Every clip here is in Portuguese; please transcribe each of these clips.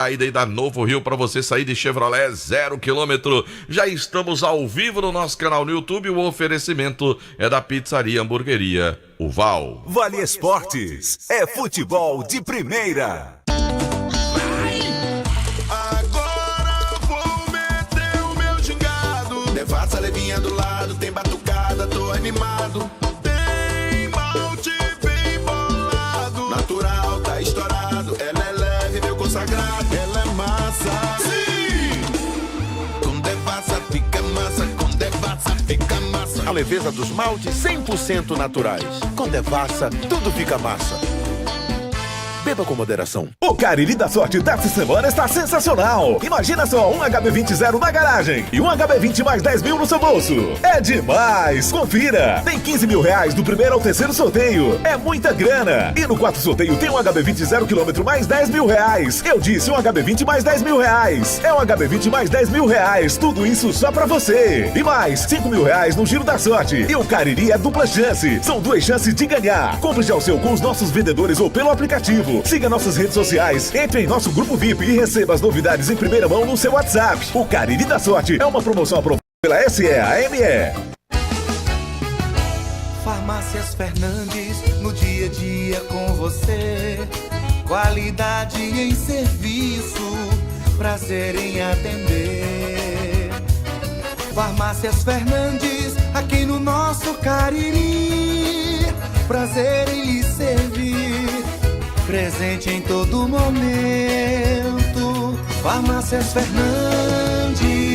Saída aí da Novo Rio para você sair de Chevrolet 0 km. Já estamos ao vivo no nosso canal no YouTube. O oferecimento é da Pizzaria Hamburgueria O Val. Vale Esportes é futebol de primeira. Agora vou meter o meu gingado. Devassa levinha do lado, tem batucada, tô animado. Tem malte bem bolado, natural, tá estourado. Ela é leve, meu consagrado. Ela é massa. Sim! Com devassa fica massa, com devassa fica massa. A leveza dos maltes 100% naturais. Com devassa, tudo fica massa. Beba com moderação. O Cariri da Sorte dessa semana está sensacional. Imagina só, um HB20 zero na garagem e um HB20 mais 10 mil no seu bolso. É demais! Confira! Tem 15 mil reais do primeiro ao terceiro sorteio. É muita grana. E no quarto sorteio tem um HB20 0 km mais 10 mil reais. Eu disse um HB20 mais 10 mil reais. É um HB20 mais 10 mil reais. Tudo isso só pra você. E mais 5 mil reais no Giro da Sorte. E o Cariri é dupla chance. São 2 chances de ganhar. Compre já o seu com os nossos vendedores ou pelo aplicativo. Siga nossas redes sociais, entre em nosso grupo VIP e receba as novidades em primeira mão no seu WhatsApp. O Cariri da Sorte é uma promoção aprovada pela SEAME. Farmácias Fernandes, no dia a dia com você. Qualidade em serviço, prazer em atender. Farmácias Fernandes, aqui no nosso Cariri. Prazer em lhe servir. Presente em todo momento, Farmácias Fernandes.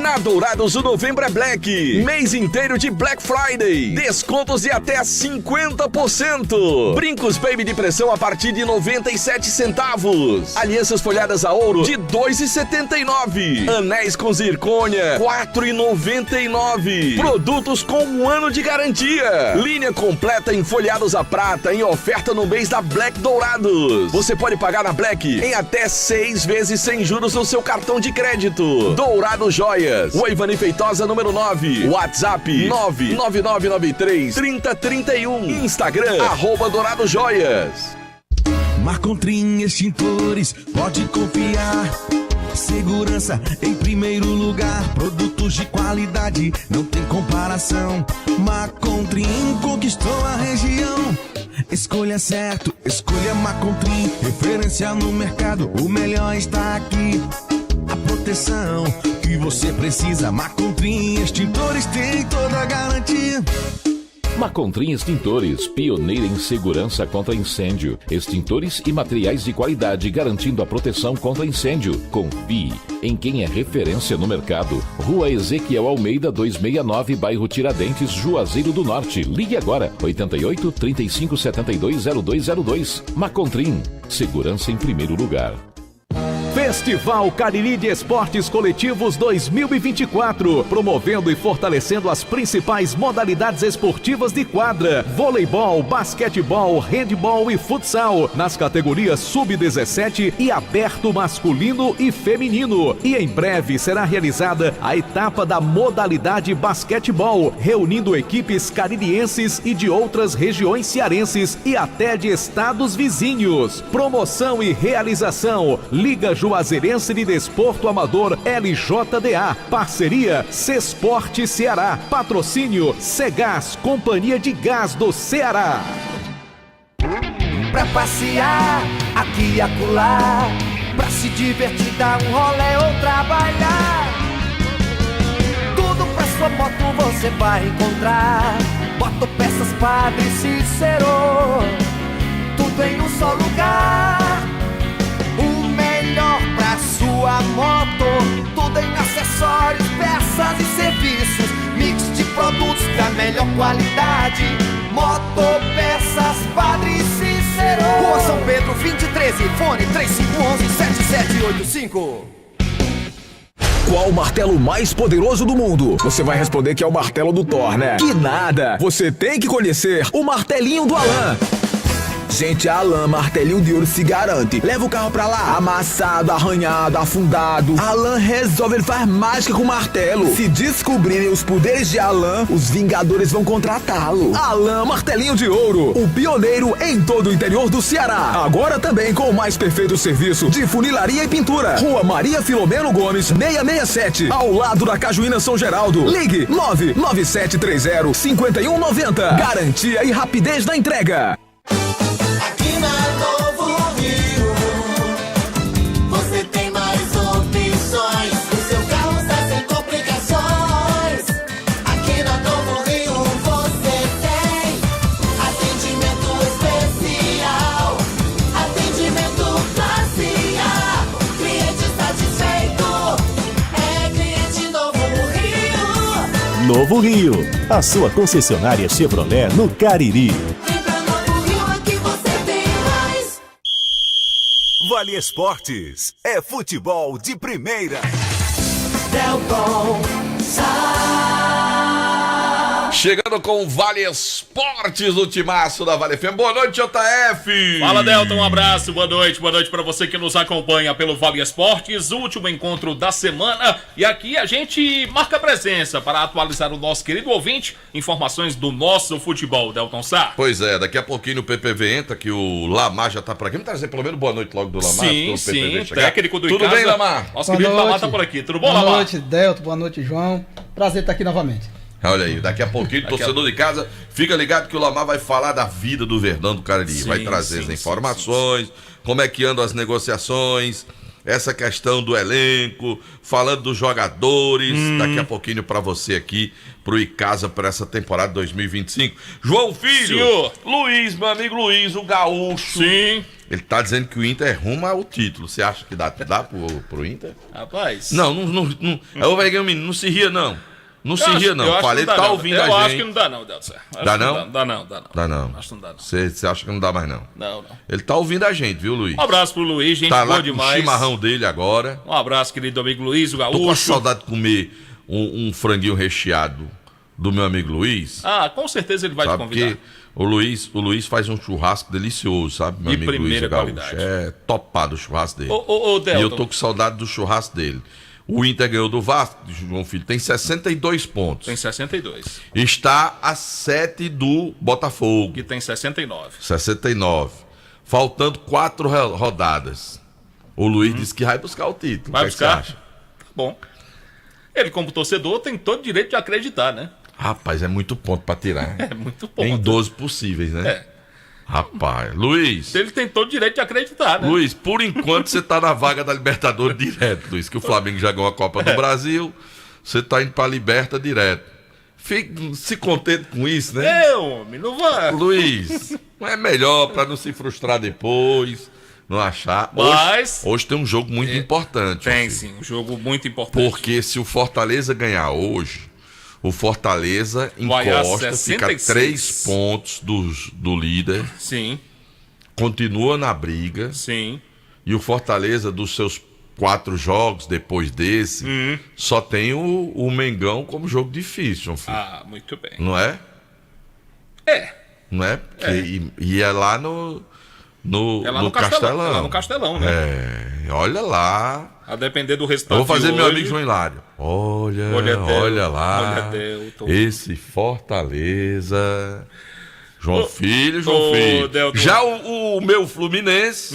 Na Dourados, o novembro é Black. Mês inteiro de Black Friday. Descontos de até 50%. Brincos Baby de pressão a partir de 97 centavos. Alianças folhadas a ouro de 2,79. Anéis com zircônia 4,99. Produtos com 1 ano de garantia. Linha completa em folhados a prata em oferta no mês da Black Dourados. Você pode pagar na Black em até 6 vezes sem juros no seu cartão de crédito. Dourado Joias. Rua Ivani Feitosa, número 9. WhatsApp 99993-3031. Instagram, @Dourado Joias. Marcontrim Extintores, pode confiar. Segurança em primeiro lugar. Produtos de qualidade, não tem comparação. Marcontrim conquistou a região. Escolha certo, escolha Marcontrim. Referência no mercado, o melhor está aqui. A proteção que você precisa, Marcontrim Extintores tem toda a garantia. Marcontrim Extintores, pioneira em segurança contra incêndio. Extintores e materiais de qualidade garantindo a proteção contra incêndio. Confie em quem é referência no mercado. Rua Ezequiel Almeida 269, bairro Tiradentes, Juazeiro do Norte. Ligue agora, 88 35 72 0202. Marcontrim, segurança em primeiro lugar. Festival Cariri de Esportes Coletivos 2024, promovendo e fortalecendo as principais modalidades esportivas de quadra: voleibol, basquetebol, handebol e futsal, nas categorias sub-17 e aberto masculino e feminino. E em breve será realizada a etapa da modalidade basquetebol, reunindo equipes caririenses e de outras regiões cearenses e até de estados vizinhos. Promoção e realização: Liga Juazeirense de Desporto Amador LJDA. Parceria Cesporte Ceará. Patrocínio Cegás, Companhia de Gás do Ceará. Pra passear aqui e acolá, pra se divertir, dar um rolê ou trabalhar. Tudo pra sua moto você vai encontrar. Motopeças Padre Cícero, tudo em um só lugar. Pra sua moto, tudo em acessórios, peças e serviços, mix de produtos da melhor qualidade. Motopeças Padre Cícero, Rua São Pedro 2013, fone 3511-7785. Qual o martelo mais poderoso do mundo? Você vai responder que é o martelo do Thor, né? Que nada! Você tem que conhecer o martelinho do Alan. Gente, a Alan Martelinho de Ouro se garante. Leva o carro pra lá, amassado, arranhado, afundado. Alan resolve, ele faz mágica com o martelo. Se descobrirem os poderes de Alan, os Vingadores vão contratá-lo. Alan Martelinho de Ouro, o pioneiro em todo o interior do Ceará. Agora também com o mais perfeito serviço de funilaria e pintura. Rua Maria Filomeno Gomes, 667, ao lado da Cajuína São Geraldo. Ligue 99730-5190. Garantia e rapidez na entrega. Aqui na Novo Rio, você tem mais opções. O seu carro está sem complicações. Aqui na Novo Rio você tem atendimento especial, atendimento classe A. Cliente satisfeito é cliente Novo Rio. Novo Rio, a sua concessionária Chevrolet no Cariri. Vale Esportes é futebol de primeira. Delton Chegando com o Vale Esportes, o timaço da Vale FM. Boa noite, JF. Fala, Delton, um abraço, boa noite para você que nos acompanha pelo Vale Esportes, último encontro da semana. E aqui a gente marca presença para atualizar o nosso querido ouvinte, informações do nosso futebol, Delton Sá. Pois é, daqui a pouquinho o PPV entra, que o Lamar já tá por aqui. Vamos trazer pelo menos boa noite logo do Lamar. Sim, técnico do Tudo Icasa. Bem, Lamar? Nosso querido Lamar tá por aqui. Tudo bom, Lamar? Boa noite, Delton. Boa noite, João. Prazer estar aqui novamente. Olha aí, daqui a pouquinho, torcedor de casa, fica ligado que o Lamar vai falar da vida do Verdão do Cariri. Vai trazer as informações, como é que andam as negociações, essa questão do elenco, falando dos jogadores, daqui a pouquinho pra você aqui, pro Icasa, pra essa temporada 2025. João Filho, senhor. Luiz, meu amigo Luiz, o gaúcho. Sim. Ele tá dizendo que o Inter ruma ao título. Você acha que dá pro Inter? Rapaz. Não. Eu vai ganhar um menino, não se ria, não. Não se ria, não. Falei, tá ouvindo a gente. Eu acho que não dá, não, Delton. Dá não? Dá não. Dá não. Acho que não dá, não. Você acha que não dá mais, não? Não. Ele tá ouvindo a gente, viu, Luiz? Um abraço pro Luiz, gente tá boa lá demais. Com o chimarrão dele agora. Um abraço, querido amigo Luiz, o gaúcho. Tô com saudade de comer um franguinho recheado do meu amigo Luiz. Ah, com certeza ele vai te convidar. Porque o Luiz faz um churrasco delicioso, sabe? Meu amigo Luiz, o gaúcho. É topado o churrasco dele. Ô, Delton. E eu tô com saudade do churrasco dele. O Inter ganhou do Vasco, João Filho, tem 62 pontos. Tem 62. Está a 7 do Botafogo. Que tem 69. 69. Faltando 4 rodadas. O Luiz disse que vai buscar o título. Vai o que buscar? é que você acha? Tá bom. Ele, como torcedor, tem todo direito de acreditar, né? Rapaz, é muito ponto pra tirar. É muito ponto. Em 12 possíveis, né? É. Rapaz, Luiz. Ele tem todo direito de acreditar, né? Luiz, por enquanto você tá na vaga da Libertadores direto, Luiz. Que o Flamengo já ganhou a Copa do Brasil. Você tá indo pra Liberta direto. Fique, se contente com isso, né? Homem, não vai. Luiz, não é melhor pra não se frustrar depois, não achar. Mas Hoje tem um jogo muito importante. Tem sim, um jogo muito importante. Porque se o Fortaleza ganhar hoje, o Fortaleza vai encosta, fica 3 pontos do líder. Sim. Continua na briga. Sim. E o Fortaleza, dos seus 4 jogos depois desse, só tem o Mengão como jogo difícil, João Filho. Ah, muito bem. Não é? É. Não é? Porque, e é lá no Castelão. É lá no Castelão, né? É, olha lá. A depender do resultado. Eu vou fazer de meu hoje. amigo João Hilário. Olha lá. Olha, Delton. Esse Fortaleza. João Filho. Delton. Já o meu Fluminense,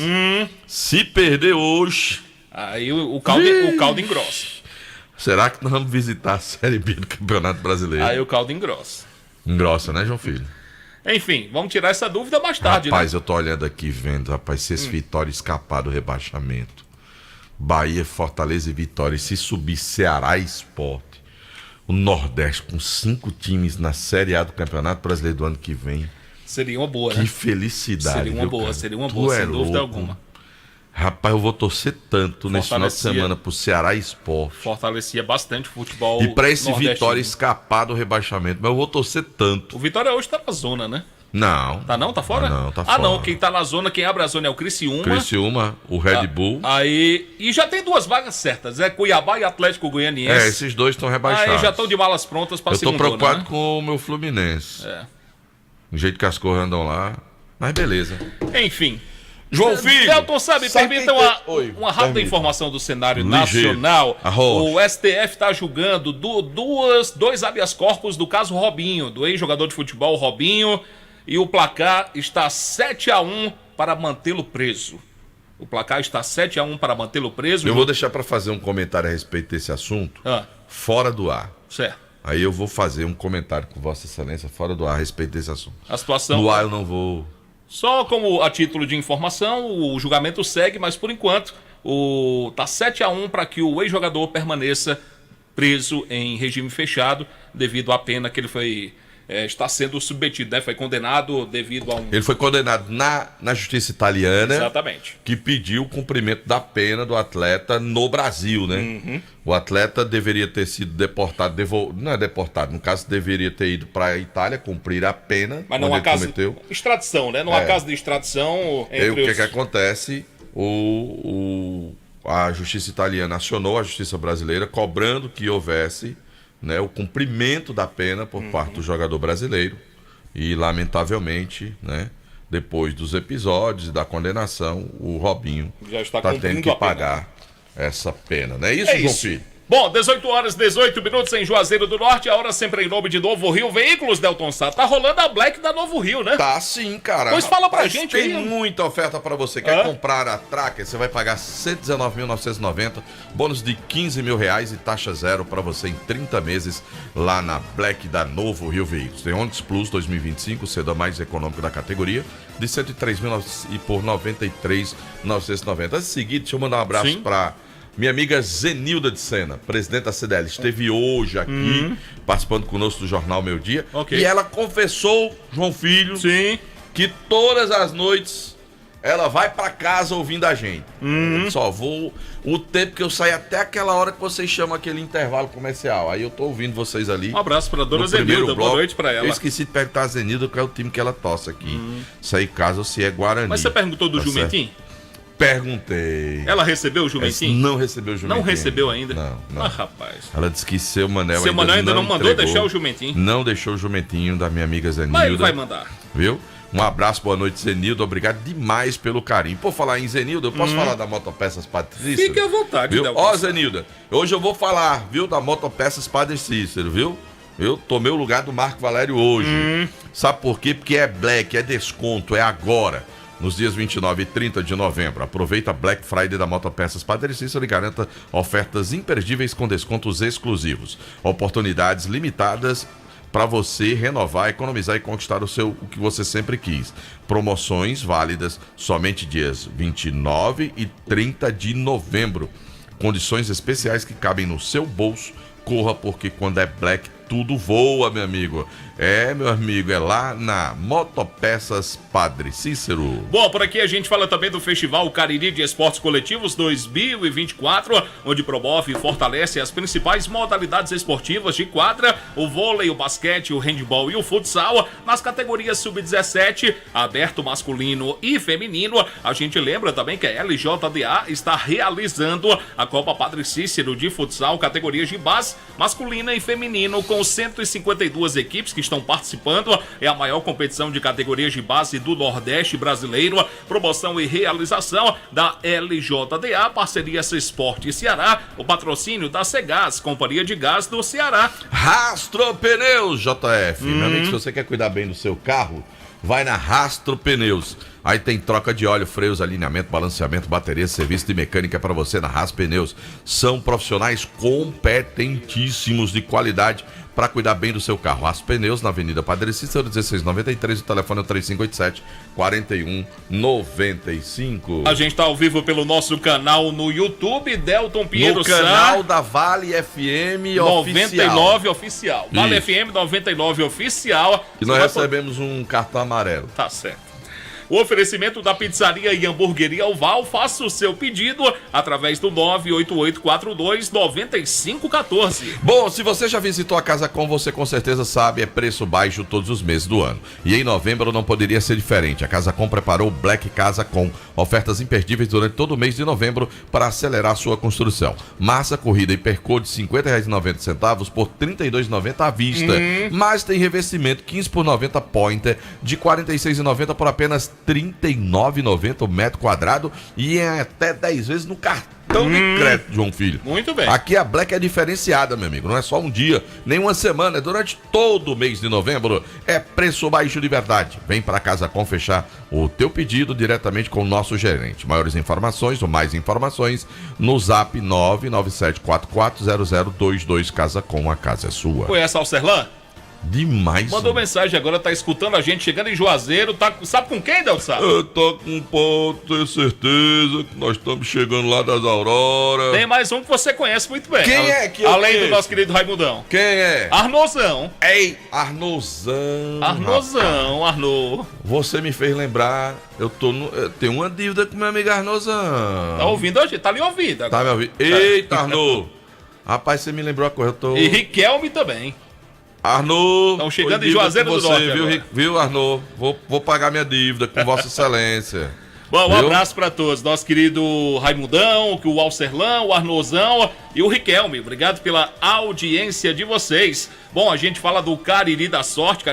se perder hoje. Aí o caldo engrossa. Será que nós vamos visitar a Série B do Campeonato Brasileiro? Aí o caldo engrossa. Engrossa, né, João Filho? Enfim, vamos tirar essa dúvida mais tarde, rapaz, né? eu tô olhando aqui, vendo, rapaz, se esse Vitória escapar do rebaixamento, Bahia, Fortaleza e Vitória, e se subir Ceará e Sport, o Nordeste com 5 times na Série A do Campeonato Brasileiro do ano que vem. Seria uma boa, que né? felicidade. Seria uma viu, boa, cara? seria uma boa, sem dúvida alguma. Rapaz, eu vou torcer tanto nesse final de semana pro Ceará e Sport. Fortalecia bastante o futebol. E pra esse nordestino. Vitória escapar do rebaixamento, mas eu vou torcer tanto. O Vitória hoje tá na zona, né? Não. Tá não? Tá fora? Não, tá fora. Ah, não. Quem tá na zona, quem abre a zona é o Criciúma. O Red Bull. Aí. E já tem 2 vagas certas, é Cuiabá e Atlético Goianiense. Esses 2 estão rebaixados. Aí já estão de malas prontas pra Eu tô segundona, preocupado né? com o meu Fluminense. É. Do jeito que as coisas andam lá. Mas beleza. Enfim. João Filho. Delton, permita uma rápida informação do cenário nacional. O STF está julgando dois habeas corpus do caso Robinho, do ex-jogador de futebol Robinho, e o placar está 7-1 para mantê-lo preso. O placar está 7-1 para mantê-lo preso. Eu vou deixar para fazer um comentário a respeito desse assunto fora do ar. Certo. Aí eu vou fazer um comentário com Vossa Excelência fora do ar a respeito desse assunto. A situação... No ar eu não vou... Só como a título de informação, o julgamento segue, mas por enquanto tá 7-1 para que o ex-jogador permaneça preso em regime fechado devido à pena que ele está sendo submetido, né? Foi condenado devido a um... Ele foi condenado na justiça italiana. Exatamente. Que pediu o cumprimento da pena do atleta no Brasil, né? Uhum. O atleta deveria ter sido deportado, não é deportado, no caso deveria ter ido para a Itália cumprir a pena. Mas não há caso de extradição, né? Não há caso de extradição entre o que acontece? A justiça italiana acionou a justiça brasileira cobrando que houvesse, né, o cumprimento da pena por parte do jogador brasileiro e, lamentavelmente, né, depois dos episódios e da condenação, o Robinho já está tendo que pagar essa pena. Não é isso, João Filho? Bom, 18h18 em Juazeiro do Norte, a hora sempre em nome de Novo Rio Veículos, Delton Sá. Tá rolando a Black da Novo Rio, né? Tá sim, cara. Pois fala pra gente aí. Tem muita oferta pra você. Quer comprar a Tracker? Você vai pagar R$ 119.990, bônus de R$15 mil e taxa zero pra você em 30 meses lá na Black da Novo Rio Veículos. Tem Onix Plus 2025, o sedã mais econômico da categoria, de R$ 103.000 e por R$ 93.990. Antes de seguir, deixa eu mandar um abraço pra minha amiga Zenilda de Sena, presidente da CDL, esteve hoje aqui participando conosco do Jornal Meu Dia. Okay. E ela confessou, João Filho, que todas as noites ela vai pra casa ouvindo a gente. Só vou o tempo que eu saio até aquela hora que vocês chamam aquele intervalo comercial. Aí eu tô ouvindo vocês ali. Um abraço pra dona Zenilda, boa noite pra ela. Eu esqueci de perguntar a Zenilda qual é o time que ela torce aqui. Se aí casa ou se é Guarani. Mas você perguntou do Jumentim? Perguntei. Ela recebeu o jumentinho? Não recebeu o jumentinho. Não recebeu ainda? Não. Ah, rapaz. Ela disse que seu Manel ainda não mandou deixar o jumentinho. Não deixou o jumentinho da minha amiga Zenilda. Mas ele vai mandar. Viu? Um abraço, boa noite, Zenilda. Obrigado demais pelo carinho. Por falar em Zenilda, eu posso falar da Motopeças Padre Cícero? Fique à vontade, Ó, Zenilda, hoje eu vou falar, viu, da Motopeças Padre Cícero, viu? Eu tomei o lugar do Marco Valério hoje. Sabe por quê? Porque é Black, é desconto, é agora. Nos dias 29 e 30 de novembro. Aproveita a Black Friday da Motopeças Padre Cícero e garanta ofertas imperdíveis com descontos exclusivos. Oportunidades limitadas para você renovar, economizar e conquistar o que você sempre quis. Promoções válidas somente dias 29 e 30 de novembro. Condições especiais que cabem no seu bolso. Corra, porque quando é Black, tudo voa, meu amigo. Meu amigo, é lá na Motopeças Padre Cícero. Bom, por aqui a gente fala também do Festival Cariri de Esportes Coletivos 2024, onde promove e fortalece as principais modalidades esportivas de quadra, o vôlei, o basquete, o handebol e o futsal, nas categorias sub-17, aberto masculino e feminino. A gente lembra também que a LJDA está realizando a Copa Padre Cícero de futsal, categorias de base, masculina e feminino, com 152 equipes que estão participando. É a maior competição de categorias de base do Nordeste brasileiro. Promoção e realização da LJDA, parceria Esporte Ceará, o patrocínio da Cegás, Companhia de Gás do Ceará. Rastro Pneus, JF. Meu amigo, se você quer cuidar bem do seu carro, vai na Rastro Pneus. Aí tem troca de óleo, freios, alinhamento, balanceamento, bateria, serviço de mecânica para você na Rastro Pneus. São profissionais competentíssimos, de qualidade, para cuidar bem do seu carro. Rastro Pneus, na Avenida Padre Cícero, 1693, o telefone é 3587-4195. A gente está ao vivo pelo nosso canal no YouTube, Delton Pinheiro Sá. No canal da Vale FM 99 Oficial. Vale FM 99 Oficial. E nós recebemos um cartão amarelo. Tá certo. O oferecimento da pizzaria e hamburgueria Oval. Faça o seu pedido através do 98842-9514. Bom, se você já visitou a Casa Com, você com certeza sabe, é preço baixo todos os meses do ano. E em novembro não poderia ser diferente. A Casa Com preparou o Black Casa Com, ofertas imperdíveis durante todo o mês de novembro para acelerar sua construção. Massa corrida e percor de R$ 50,90 por R$ 32,90 à vista. Mas tem revestimento 15 por 90 pointer de R$ 46,90 por apenas R$ 39,90 o metro quadrado e em até 10 vezes no cartão de crédito, João Filho. Muito bem. Aqui a Black é diferenciada, meu amigo. Não é só um dia, nem uma semana, é durante todo o mês de novembro. É preço baixo de verdade. Vem para Casa Com fechar o teu pedido diretamente com o nosso gerente. Maiores informações ou mais informações no zap 997440022. Casa Com, a casa é sua. Conhece Alcerlan? Demais. Mandou mensagem agora, tá escutando a gente, chegando em Juazeiro, tá, sabe com quem, Delso? Eu tô com ponto, tenho certeza que nós estamos chegando lá das Auroras. Tem mais um que você conhece muito bem. Quem é que eu Além conheço? do nosso querido Raimundão. Quem é? Arnozão. Ei, Arnozão. Arnozão, Arnô. Você me fez lembrar, eu tenho uma dívida com meu amigo Arnozão. Tá ouvindo hoje? Tá ali ouvindo agora. Tá me ouvindo? Eita, Arnô. Rapaz, você me lembrou a coisa, eu tô... E Riquelme também. Arnô, estão chegando em Juazeiro do Norte, viu, Arnô? Vou pagar minha dívida com Vossa Excelência. Bom, um abraço pra todos. Nosso querido Raimundão, o Alcerlan, o Arnozão e o Riquelme. Obrigado pela audiência de vocês. Bom, a gente fala do Cariri da Sorte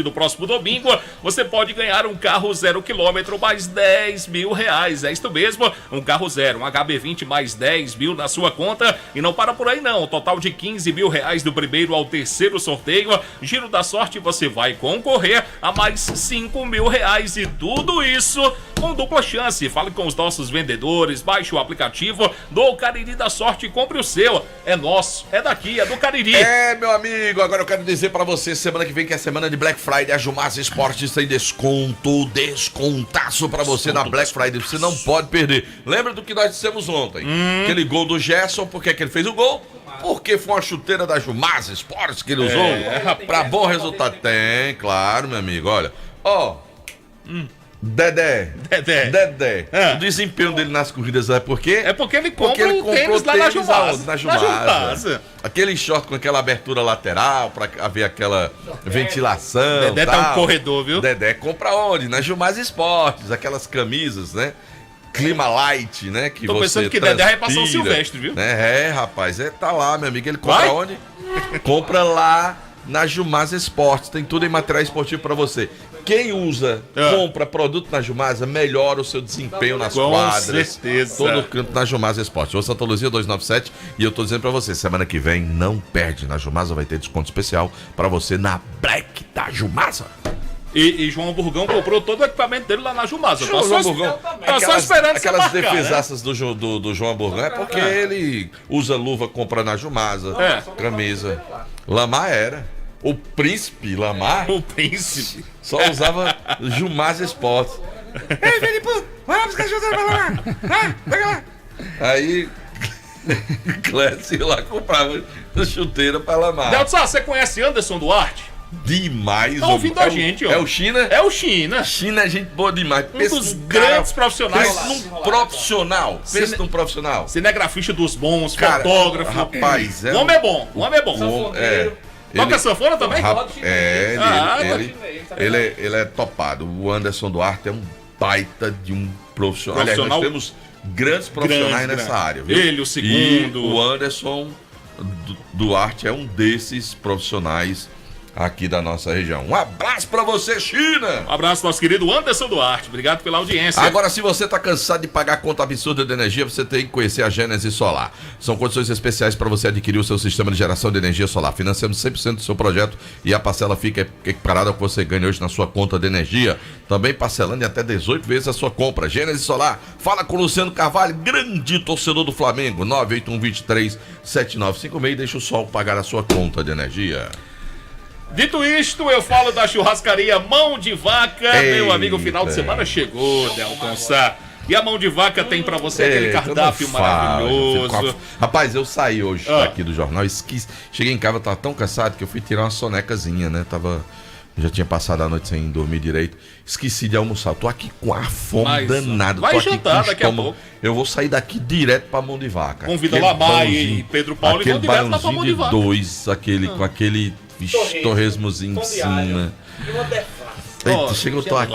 do próximo domingo. Você pode ganhar um carro 0 km mais R$10.000. É isto mesmo, um carro zero, um HB20 mais 10 mil na sua conta. E não para por aí não, total de R$15.000 do primeiro ao terceiro sorteio. Giro da Sorte, você vai concorrer a mais R$5.000 e tudo isso com dupla chance. Fale com os nossos vendedores, baixe o aplicativo do Cariri da Sorte e compre o seu. É nosso, é daqui, é do Cariri. É, meu amigo, agora eu quero dizer pra você, semana que vem, que é semana de Black Friday, a Jumasa Esportes tem descontaço pra você na Black Friday, você não pode perder. Lembra do que nós dissemos ontem? Aquele gol do Gerson, por que ele fez o gol? Porque foi uma chuteira da Jumasa Esportes que ele usou. Pra bom resultado. Tem, claro, meu amigo, olha. Dedé. O desempenho dele nas corridas é por quê? É porque ele compra o tênis lá na Jumasa. Aquele short com aquela abertura lateral pra haver aquela ventilação. Dedé tá um corredor, viu? Dedé compra onde? Na Jumasa Esportes, aquelas camisas, né? Clima light, né? Que tô pensando que Dedé vai passar o Silvestre, viu? Rapaz, tá lá, meu amigo. Ele compra onde? Compra lá na Jumasa Esportes. Tem tudo em material esportivo pra você. Quem compra produto na Jumasa, melhora o seu desempenho nas quadras. Com certeza. Todo canto na Jumasa Esporte. Ô Santa Luzia 297. E eu tô dizendo pra você, semana que vem, não perde. Na Jumasa vai ter desconto especial pra você na Black da Jumasa. E João Burgão comprou todo o equipamento dele lá na Jumasa. Tá só esperando aquelas defesaças, né? do João Burgão é porque ele usa luva, compra na Jumasa, camisa. Lamar era. O príncipe Lamar. O príncipe. Só usava Jumasa Esportes. Ei, Felipe, vai lá buscar chuteira pra Lamar. Pega lá. Aí, Clécio lá comprava chuteira pra Lamar. Delson, você conhece Anderson Duarte? Demais. Tá ouvindo a gente, ó. É o China? É o China. China é gente boa demais. Um dos grandes profissionais. Pensa num profissional. Cinegrafista dos bons, fotógrafo. Rapaz, o homem é bom. O homem é bom. Toca sanfona também? Ele é topado. O Anderson Duarte é um baita de um profissional. Aliás, nós temos grandes profissionais nessa área, viu? Ele, o segundo. E o Anderson Duarte é um desses profissionais aqui da nossa região. Um abraço pra você, China! Um abraço, nosso querido Anderson Duarte. Obrigado pela audiência. Agora, se você tá cansado de pagar a conta absurda de energia, você tem que conhecer a Gênesis Solar. São condições especiais para você adquirir o seu sistema de geração de energia solar. Financiando 100% do seu projeto e a parcela fica equiparada ao que você ganha hoje na sua conta de energia. Também parcelando em até 18 vezes a sua compra. Gênesis Solar. Fala com o Luciano Carvalho, grande torcedor do Flamengo. 981237956 e deixa o sol pagar a sua conta de energia. Dito isto, eu falo da churrascaria Mão de Vaca. Meu amigo, final de semana chegou, Delton Sá. E a Mão de Vaca tem pra você aquele cardápio maravilhoso. Rapaz, eu saí hoje daqui do jornal, esqueci. Cheguei em casa, tava tão cansado que eu fui tirar uma sonecazinha, né? Já tinha passado a noite sem dormir direito. Esqueci de almoçar. Tô aqui com a fome danada. Vai tô aqui jantar com daqui a pouco. Eu vou sair daqui direto pra Mão de Vaca. Convida Lamar e Pedro Paulo e vão direto lá pra Mão de Vaca. Com aquele torresmozinho em cima. Eita, chega, eu tô aqui.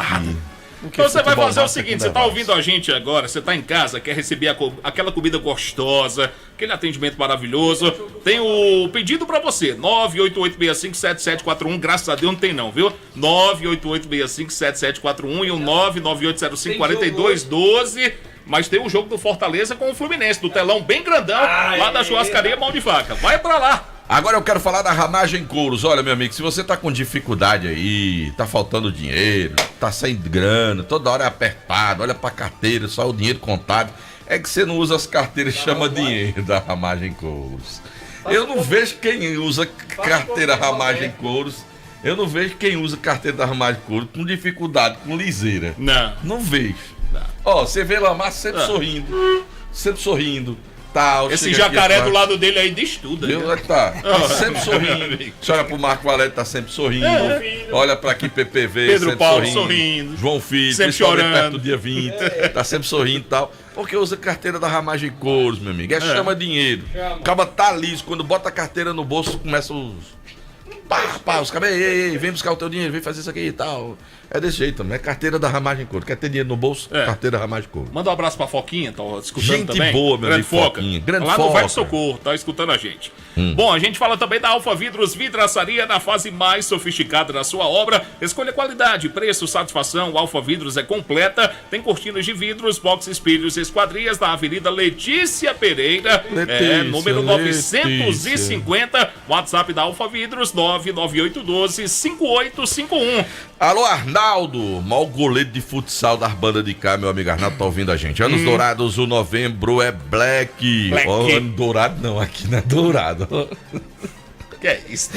Então você vai fazer o seguinte, você tá ouvindo a gente agora, você tá em casa, quer receber aquela comida gostosa, aquele atendimento maravilhoso, tem o pedido pra você, 988657741, graças a Deus não tem não, viu? 988657741 e o 998054212, mas tem o jogo do Fortaleza com o Fluminense, do telão bem grandão, lá da churrascaria Mão de Vaca, vai pra lá! Agora eu quero falar da Ramagem Couros. Olha, meu amigo, se você tá com dificuldade aí, tá faltando dinheiro, tá sem grana, toda hora é apertado, olha pra carteira, só o dinheiro contado, é que você não usa as carteiras, chama dinheiro da Ramagem Couros. Eu não vejo quem usa carteira Ramagem Couros. Eu não vejo quem usa carteira da Ramagem Couros com dificuldade, com liseira. Não vejo. Ó, você vê Lamar sempre sorrindo. Tal, esse jacaré do lado dele aí diz tudo. Tá sempre sorrindo. Você olha pro Marco Valério, tá sempre sorrindo. Olha pra aqui, PPV, Pedro sempre Paulo sorrindo. João Filho, sempre chorando. Perto do dia 20, tá sempre sorrindo e tal. Porque usa carteira da Ramagem Couros, meu amigo. Chama dinheiro. Acaba tá liso. Quando bota a carteira no bolso, começa os... os caras, vem buscar o teu dinheiro, vem fazer isso aqui e tal. É desse jeito, não é carteira da Ramagem Couros. Quer ter dinheiro no bolso? Carteira da Ramagem Couros. Manda um abraço pra Foquinha, tá escutando gente também. Gente boa, meu Grande amigo, Foca. Foquinha. Grande lá Foca. no Vai de Socorro, tá escutando a gente. Bom, a gente fala também da Alfa Vidros, vidraçaria na fase mais sofisticada da sua obra. Escolha qualidade, preço, satisfação. O Alfa Vidros é completa. Tem cortinas de vidros, box, espelhos e esquadrias na Avenida Letícia Pereira. Número 950. WhatsApp da Alfa Vidros, 99812-5851. Alô, Arnaldo, maior goleiro de futsal das bandas de cá, meu amigo Arnaldo tá ouvindo a gente. Anos dourados, o novembro é black. Ano dourado não, aqui não é dourado. Que é isso?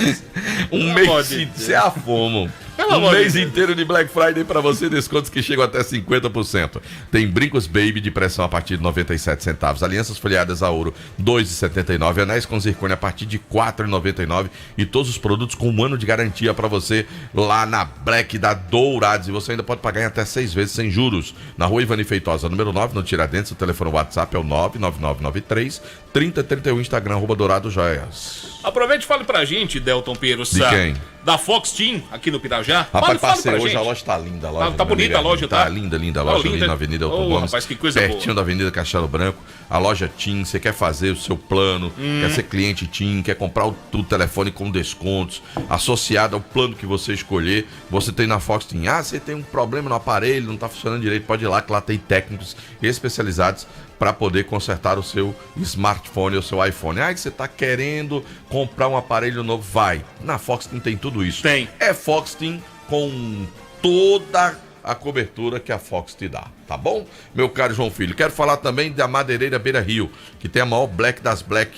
Mês, você é a fomo. Um mês inteiro de Black Friday pra você, descontos que chegam até 50%. Tem brincos Baby de pressão a partir de 97 centavos. Alianças folheadas a ouro, 2,79. Anéis com zircônia a partir de 4,99. E todos os produtos com 1 ano de garantia pra você lá na Black da Dourados. E você ainda pode pagar em até 6 vezes sem juros. Na Rua Ivani Feitosa, número 9, no Tiradentes. O telefone WhatsApp é o 99993-3031. Instagram, @Dourado Joias. Aproveite e fale pra gente, Delton Peiro. De quem? Da Fox Team, aqui no Pirajá. Rapaz, passei hoje, gente. A loja tá linda. Tá bonita a loja, tá? Tá linda a loja ali na Avenida Elton Gomes. Rapaz, que coisa pertinho da Avenida Castelo Branco. A loja TIM, você quer fazer o seu plano, quer ser cliente TIM, quer comprar o telefone com descontos, associado ao plano que você escolher, você tem na Fox TIM. Você tem um problema no aparelho, não tá funcionando direito, pode ir lá, que lá tem técnicos especializados para poder consertar o seu smartphone ou seu iPhone. Que você tá querendo comprar um aparelho novo, vai. Na Fox Team tem tudo isso. Tem. É Fox Team com toda a cobertura que a Fox te dá, tá bom? Meu caro João Filho, quero falar também da Madeireira Beira Rio, que tem a maior black das black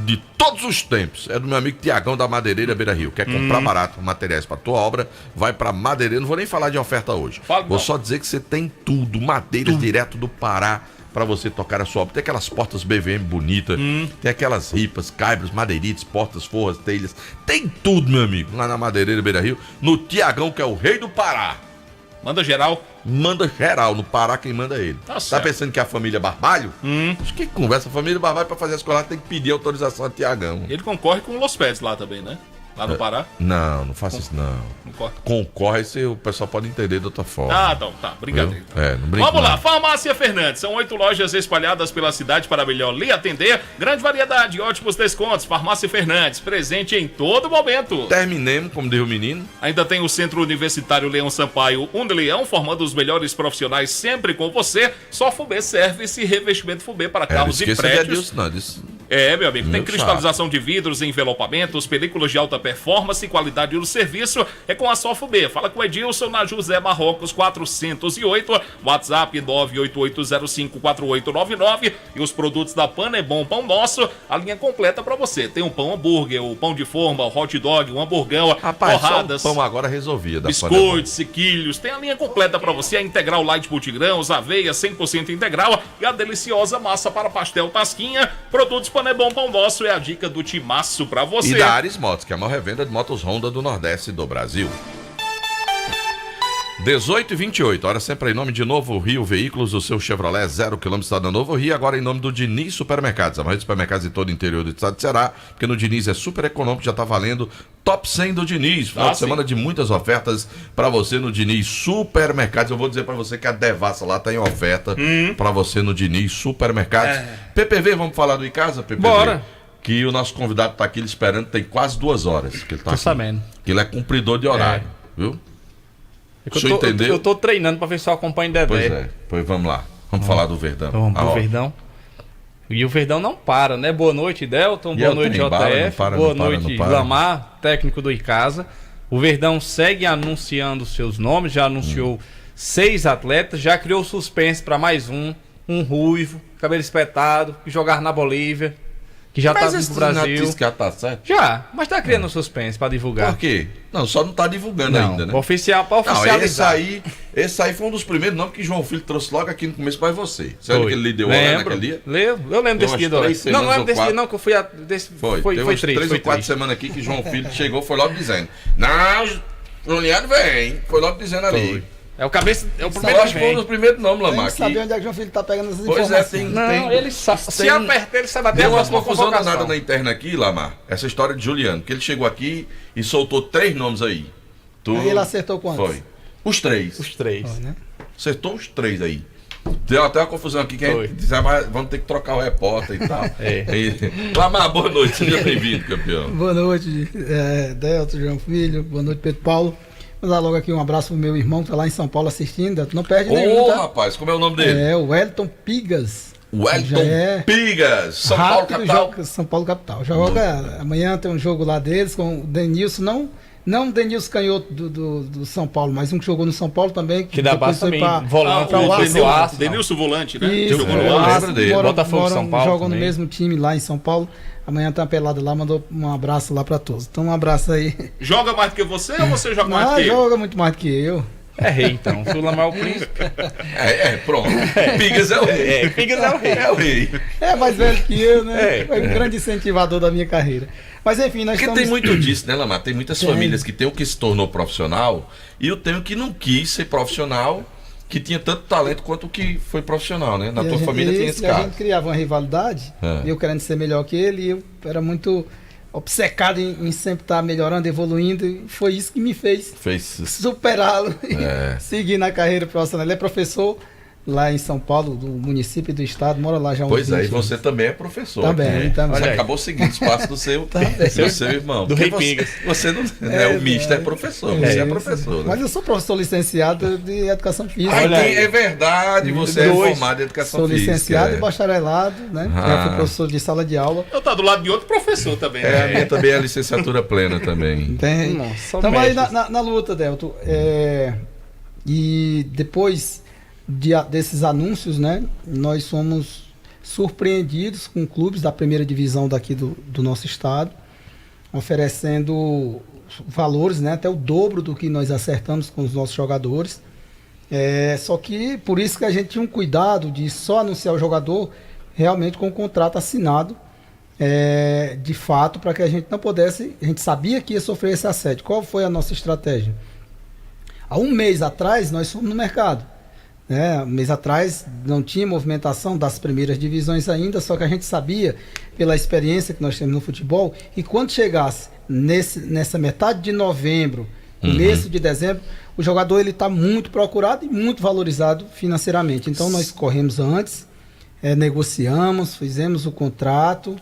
de todos os tempos. É do meu amigo Tiagão da Madeireira Beira Rio. Quer comprar barato materiais para tua obra, vai para Madeireira. Não vou nem falar de oferta hoje. Vou só dizer que você tem tudo, madeiras direto do Pará, para você tocar a sua obra. Tem aquelas portas BVM bonitas, tem aquelas ripas, caibros, madeirites, portas, forras, telhas. Tem tudo, meu amigo, lá na Madeireira Beira Rio, no Tiagão, que é o rei do Pará. Manda geral. Manda geral, no Pará quem manda é ele. Tá pensando que é a família Barbalho? Acho que conversa, a família Barbalho para fazer as coisas lá tem que pedir autorização a Tiagão. Ele concorre com o Los Pets lá também, né? Lá no Pará? Não faça isso não. Concorre, se o pessoal pode entender de outra forma. Então, tá, brincadeira. Não brinca. Vamos lá, Farmácia Fernandes. São 8 lojas espalhadas pela cidade para melhor lhe atender. Grande variedade, ótimos descontos. Farmácia Fernandes, presente em todo momento. Terminemos, como diz o menino. Ainda tem o Centro Universitário Leão Sampaio, Leão, formando os melhores profissionais sempre com você. Só Fubê Service e revestimento Fubê para carros e prédios. Meu amigo, tem cristalização de vidros, envelopamentos, películas de alta performance e qualidade do serviço é com a Sofubê. Fala com o Edilson na José Marrocos 408, WhatsApp 988054899 e os produtos da Panebon Pão Nosso, a linha completa pra você. Tem o pão hambúrguer, o pão de forma, o hot dog, o hamburgão, torradas, só o pão agora resolvia da biscoitos, sequilhos, tem a linha completa pra você, a Integral Light Multigrãos, aveia 100% integral e a deliciosa massa para pastel Tasquinha. Produtos Panebon Pão Nosso é a dica do timaço pra você. E da Ares Motos, que é a maior revenda de motos Honda do Nordeste do Brasil. 18h28, hora sempre em nome de Novo Rio Veículos, o seu Chevrolet 0 km está no Novo Rio, agora em nome do Diniz Supermercados, a maioria dos supermercados em todo o interior do estado de Ceará, porque no Diniz é super econômico, já está valendo Top 100 do Diniz, final de semana de muitas ofertas para você no Diniz Supermercados. Eu vou dizer para você que a Devassa lá tá em oferta para você no Diniz Supermercados. PPV, vamos falar do Em Casa, PPV? Bora! Que o nosso convidado está aqui esperando, tem quase 2 horas que ele tá aqui. Sabendo. Que ele é cumpridor de horário, viu? Eu tô treinando pra ver se eu acompanho Dedé. Pois vamos lá. Vamos falar do Verdão. Vamos pro Verdão. E o Verdão não para, né? Boa noite, Delton. Boa noite, JF. Boa noite, Lamar, técnico do Icasa. O Verdão segue anunciando seus nomes, já anunciou 6 atletas, já criou suspense para mais um ruivo, cabelo espetado, que jogar na Bolívia, que já tá vindo pro Brasil. Já tá certo? Já, mas tá criando suspense pra divulgar. Por quê? Não, só não tá divulgando ainda, né? Pra oficializar. Esse aí foi um dos primeiros nomes que João Filho trouxe logo aqui no começo pra você. Você lembra que ele lhe deu hora naquele dia? Eu lembro desse dia do hora. Não lembro desse dia não, que eu fui... Foi 3 ou 4 semanas aqui que João Filho chegou, foi logo dizendo, não, Juliano vem, foi logo dizendo ali. É o primeiro acho que foi um dos primeiros nomes, Lamar. Tem que saber onde é que o João Filho tá pegando essas informações. informações. Ele sabe. Se apertar, ele sabe até deu uma confusão danada na interna aqui, Lamar. Essa história de Juliano, que ele chegou aqui e soltou 3 nomes aí. Aí ele acertou quantos? Foi. Os 3. Foi, né? Acertou os 3 aí. Deu até uma confusão aqui que a gente disse, mas vamos ter que trocar o repórter e tal. Lamar, boa noite, seja bem-vindo, campeão. Boa noite, Delton, João Filho, boa noite, Pedro Paulo. Vou dar logo aqui um abraço pro meu irmão que tá lá em São Paulo assistindo. Não perde nenhum, tá? Rapaz, como é o nome dele? É o Wellington Pigas. Pigas, São Paulo capital. São Paulo capital. Amanhã tem um jogo lá deles com o Denilson, não o Denilson canhoto do São Paulo, mas um que jogou no São Paulo também. Que dá base também, volante. Denilson volante, né? Isso, jogou no Aço. Botafogo São Paulo jogam no mesmo time lá em São Paulo. Amanhã tá uma pelada lá, mandou um abraço lá pra todos. Então um abraço aí. Joga mais do que você ou você joga mais do que ele? Joga muito mais do que eu. É rei, então. O Lamar é o príncipe. Pronto. Pigas é o rei. Pigas é o rei. É o rei. É mais velho que eu, né? Foi um grande incentivador da minha carreira. Mas enfim, nós Porque tem muito disso, né, Lamar? Tem muitas famílias que tem o que se tornou profissional e eu tenho que não quis ser profissional, que tinha tanto talento quanto o que foi profissional, né? Na tua família tem esse caso. A gente criava uma rivalidade, e eu querendo ser melhor que ele, e eu era muito obcecado em sempre estar melhorando, evoluindo, e foi isso que me fez superá-lo e seguir na carreira profissional. Ele é professor lá em São Paulo, do município e do estado, mora lá já há uns 20 anos. Você também é professor. Também. Você acabou seguindo o espaço do seu irmão. Do Rei Pigas. Você não é o misto, é professor. Você é professor. Né? Mas eu sou professor licenciado de Educação Física. É verdade, você é formado em Educação Física. Sou licenciado e bacharelado, né? Já fui professor de sala de aula. Eu tô do lado de outro professor também. A minha também é licenciatura plena também. Estamos aí na luta, Delton. E depois desses anúncios, né, nós somos surpreendidos com clubes da primeira divisão daqui do nosso estado, oferecendo valores, né, até o dobro do que nós acertamos com os nossos jogadores. Só que por isso que a gente tinha um cuidado de só anunciar o jogador realmente com o contrato assinado, de fato, para que a gente não pudesse, a gente sabia que ia sofrer esse assédio. Qual foi a nossa estratégia? Há um mês atrás nós fomos no mercado. Um mês atrás não tinha movimentação das primeiras divisões ainda, só que a gente sabia, pela experiência que nós temos no futebol, e quando chegasse nessa metade de novembro, começo de dezembro, o jogador está muito procurado e muito valorizado financeiramente. Então nós corremos antes, negociamos, fizemos o contrato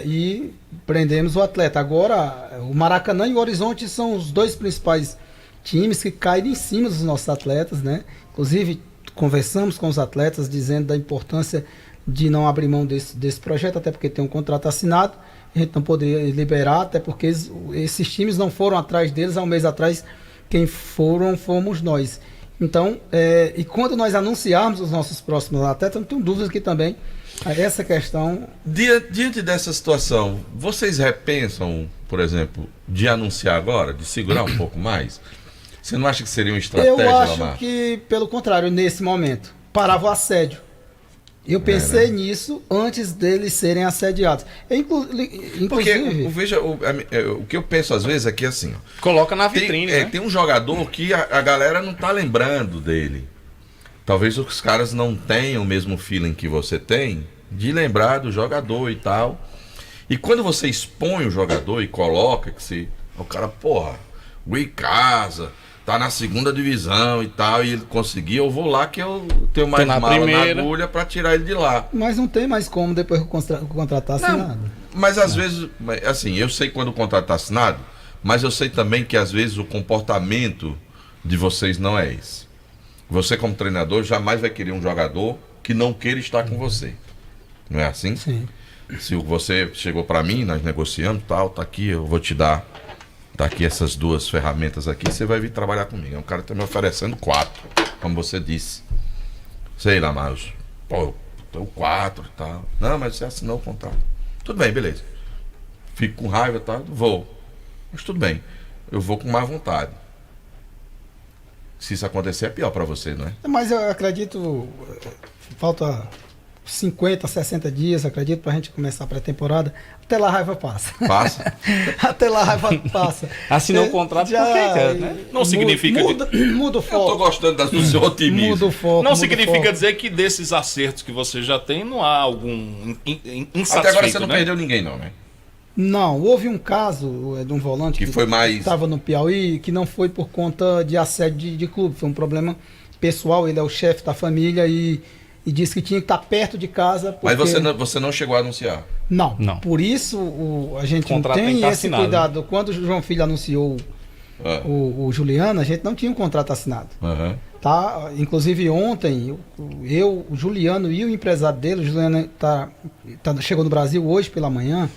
e prendemos o atleta. Agora, o Maracanã e o Horizonte são os 2 principais times que caem em cima dos nossos atletas, né? Inclusive, conversamos com os atletas dizendo da importância de não abrir mão desse projeto, até porque tem um contrato assinado, a gente não poderia liberar, até porque esses times não foram atrás deles há um mês atrás, quem fomos nós. Então, e quando nós anunciarmos os nossos próximos atletas, não tenho dúvidas que também essa questão... Diante dessa situação, vocês repensam, por exemplo, de anunciar agora, de segurar um pouco mais? Você não acha que seria uma estratégia, Eu acho Lamar? que, pelo contrário, nesse momento, parava o assédio. Eu pensei nisso antes deles serem assediados. Inclusive... Porque, veja, o que eu penso às vezes é que assim... Coloca na vitrine, né? Tem um jogador que a galera não tá lembrando dele. Talvez os caras não tenham o mesmo feeling que você tem de lembrar do jogador e tal. E quando você expõe o jogador e coloca que o cara, porra, o Icasa... tá na 2ª divisão e tal, e ele conseguiu, eu vou lá que eu tenho mais mala na agulha pra tirar ele de lá. Mas não tem mais como depois que o contrato tá assinado. Mas às vezes, assim, eu sei quando o contrato tá assinado, mas eu sei também que às vezes o comportamento de vocês não é esse. Você como treinador jamais vai querer um jogador que não queira estar com você. Não é assim? Sim. Se você chegou pra mim, nós negociamos e tal, tá aqui, eu vou te dar... Tá aqui essas 2 ferramentas aqui, você vai vir trabalhar comigo. O cara tá me oferecendo 4, como você disse. Sei lá, mas... Pô, eu 4 e tal. Não, mas você assinou o contrato. Tudo bem, beleza. Fico com raiva e tal, vou. Mas tudo bem, eu vou com má vontade. Se isso acontecer é pior pra você, não é? Mas eu acredito... Falta 50, 60 dias, acredito, pra gente começar a pré-temporada. Até lá a raiva passa. Passa? Até lá a raiva passa. Assinou o contrato já, porque né? Não significa muda o foco. Eu tô gostando do seu otimismo. Muda o foco. Não significa dizer que desses acertos que você já tem, não há algum insatisfeito, até agora você não né? perdeu ninguém não, né? Não, houve um caso de um volante que foi mais... estava no Piauí, que não foi por conta de assédio de clube, foi um problema pessoal, ele é o chefe da família e disse que tinha que estar perto de casa. Porque... Mas você não chegou a anunciar? Não. Por isso a gente não tem esse assinado, cuidado. Né? Quando o João Filho anunciou o Juliano, a gente não tinha um contrato assinado. Tá? Inclusive ontem, o Juliano e o empresário dele, o Juliano chegou no Brasil hoje pela manhã.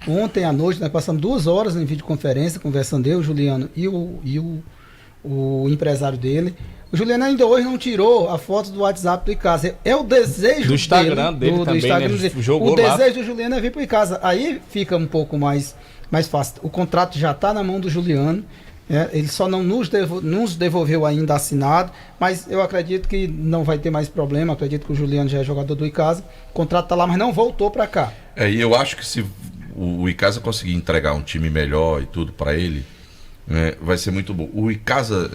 Ontem à noite nós passamos 2 horas em videoconferência conversando eu, o Juliano e o empresário dele. O Juliano ainda hoje não tirou a foto do WhatsApp do Icasa. É o desejo do Instagram dele também, Instagram né? dele. Jogou o desejo do Juliano é vir para o Icasa. Aí fica um pouco mais fácil. O contrato já está na mão do Juliano. Ele só não nos devolveu ainda assinado, mas eu acredito que não vai ter mais problema. Acredito que o Juliano já é jogador do Icasa. O contrato está lá, mas não voltou para cá. E eu acho que se o Icasa conseguir entregar um time melhor e tudo para ele, vai ser muito bom. O Icasa,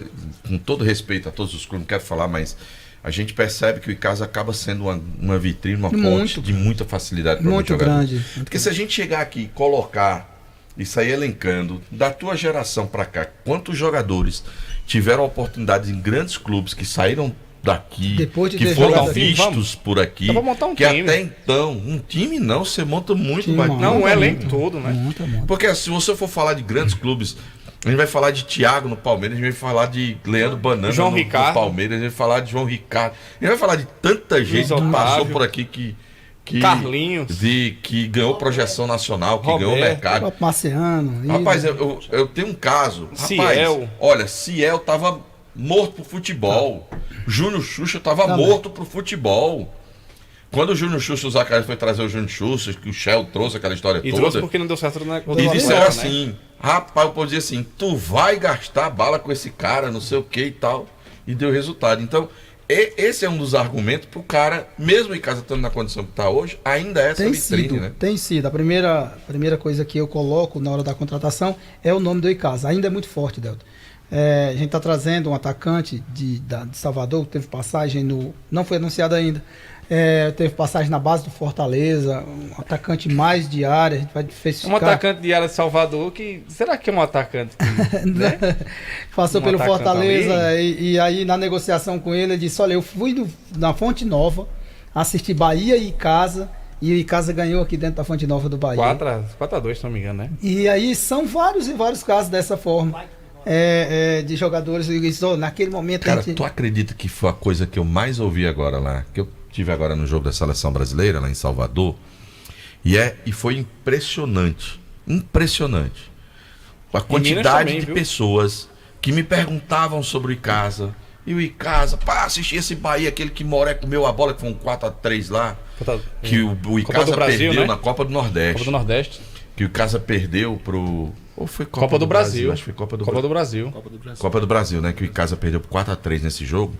com todo respeito a todos os clubes, não quero falar, mas a gente percebe que o Icasa acaba sendo uma vitrine, uma ponte de muita facilidade para muito grande. Porque se a gente chegar aqui e colocar e sair elencando da tua geração para cá, quantos jogadores tiveram oportunidades em grandes clubes que saíram daqui, que foram vistos por aqui, que time. Até então, um time não, você monta muito mais. Não, um elenco todo, né? Monta. Porque se você for falar de grandes clubes, a gente vai falar de Thiago no Palmeiras, a gente vai falar de Leandro Banana no Palmeiras, a gente vai falar de João Ricardo, a gente vai falar de tanta gente que passou por aqui que Carlinhos, que ganhou projeção nacional, que ganhou mercado. Marciano. Rapaz, eu tenho um caso. Ciel. Olha, Ciel tava morto pro futebol. Júnior Xuxa tava morto pro futebol. Quando o Júnior Xuxa, o Zacarias foi trazer o Júnior Xuxa, que o Shell trouxe aquela história toda. Trouxe porque não deu certo na E disseram assim, rapaz, eu posso dizer assim, tu vai gastar bala com esse cara, não sei o que e tal. E deu resultado. Então, esse é um dos argumentos pro cara, mesmo em casa estando na condição que tá hoje, ainda é essa vitrine, né? Tem sido. A primeira coisa que eu coloco na hora da contratação é o nome do Icasa. Ainda é muito forte, Delton. A gente está trazendo um atacante de Salvador, que teve passagem não foi anunciado ainda. Teve passagem na base do Fortaleza, um atacante mais de área, a gente vai diversificar. Um atacante de área de Salvador, será que é um atacante que, né? Passou pelo Fortaleza e aí na negociação com ele disse, olha, eu fui na Fonte Nova, assisti Bahia e Icasa, e o Icasa ganhou aqui dentro da Fonte Nova do Bahia. 4-2, se não me engano, né? E aí são vários e vários casos dessa forma. De jogadores, naquele momento... Cara, tu acredita que foi a coisa que eu mais ouvi agora lá, que eu tive agora no jogo da Seleção Brasileira, lá em Salvador, e foi impressionante, a quantidade de pessoas que me perguntavam sobre o Icasa, e o Icasa, assisti esse Bahia, aquele que Moré comeu a bola, que foi um 4-3 lá, que o Icasa perdeu, né? Na Copa do Nordeste. Que o Icasa perdeu pro... Ou foi Copa do Brasil? Acho que foi Copa do Brasil, né? Que o Icasa perdeu por 4-3 nesse jogo.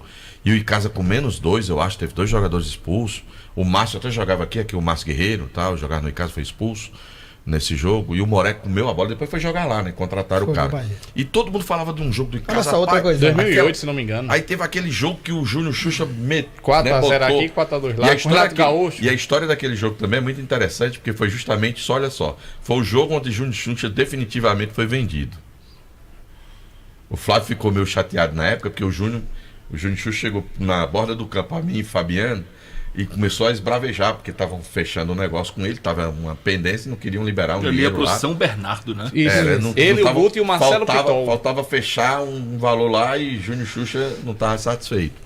E o Icasa com -2, eu acho, teve 2 jogadores expulsos. O Márcio até jogava aqui o Márcio Guerreiro, tal, jogar no Icasa, foi expulso nesse jogo. E o Moré comeu a bola, depois foi jogar lá, né? Contrataram o cara. E todo mundo falava de um jogo do Icasa. Olha outra coisa, 2008, se não me engano. Aí teve aquele jogo que o Júnior Xuxa 4x0 aqui, 4x2 lá, com o Renato Gaúcho. E a história daquele jogo também é muito interessante, porque foi justamente, olha só, foi o jogo onde o Júnior Xuxa definitivamente foi vendido. O Flávio ficou meio chateado na época, porque o Júnior Xuxa chegou na borda do campo, a mim e Fabiano, e começou a esbravejar, porque estavam fechando o negócio com ele, tava uma pendência e não queriam liberar um dinheiro lá. Ele ia pro São Bernardo, né? Isso. Ele, o Guto e o Marcelo Pitol. Faltava fechar um valor lá e Júnior Xuxa não estava satisfeito.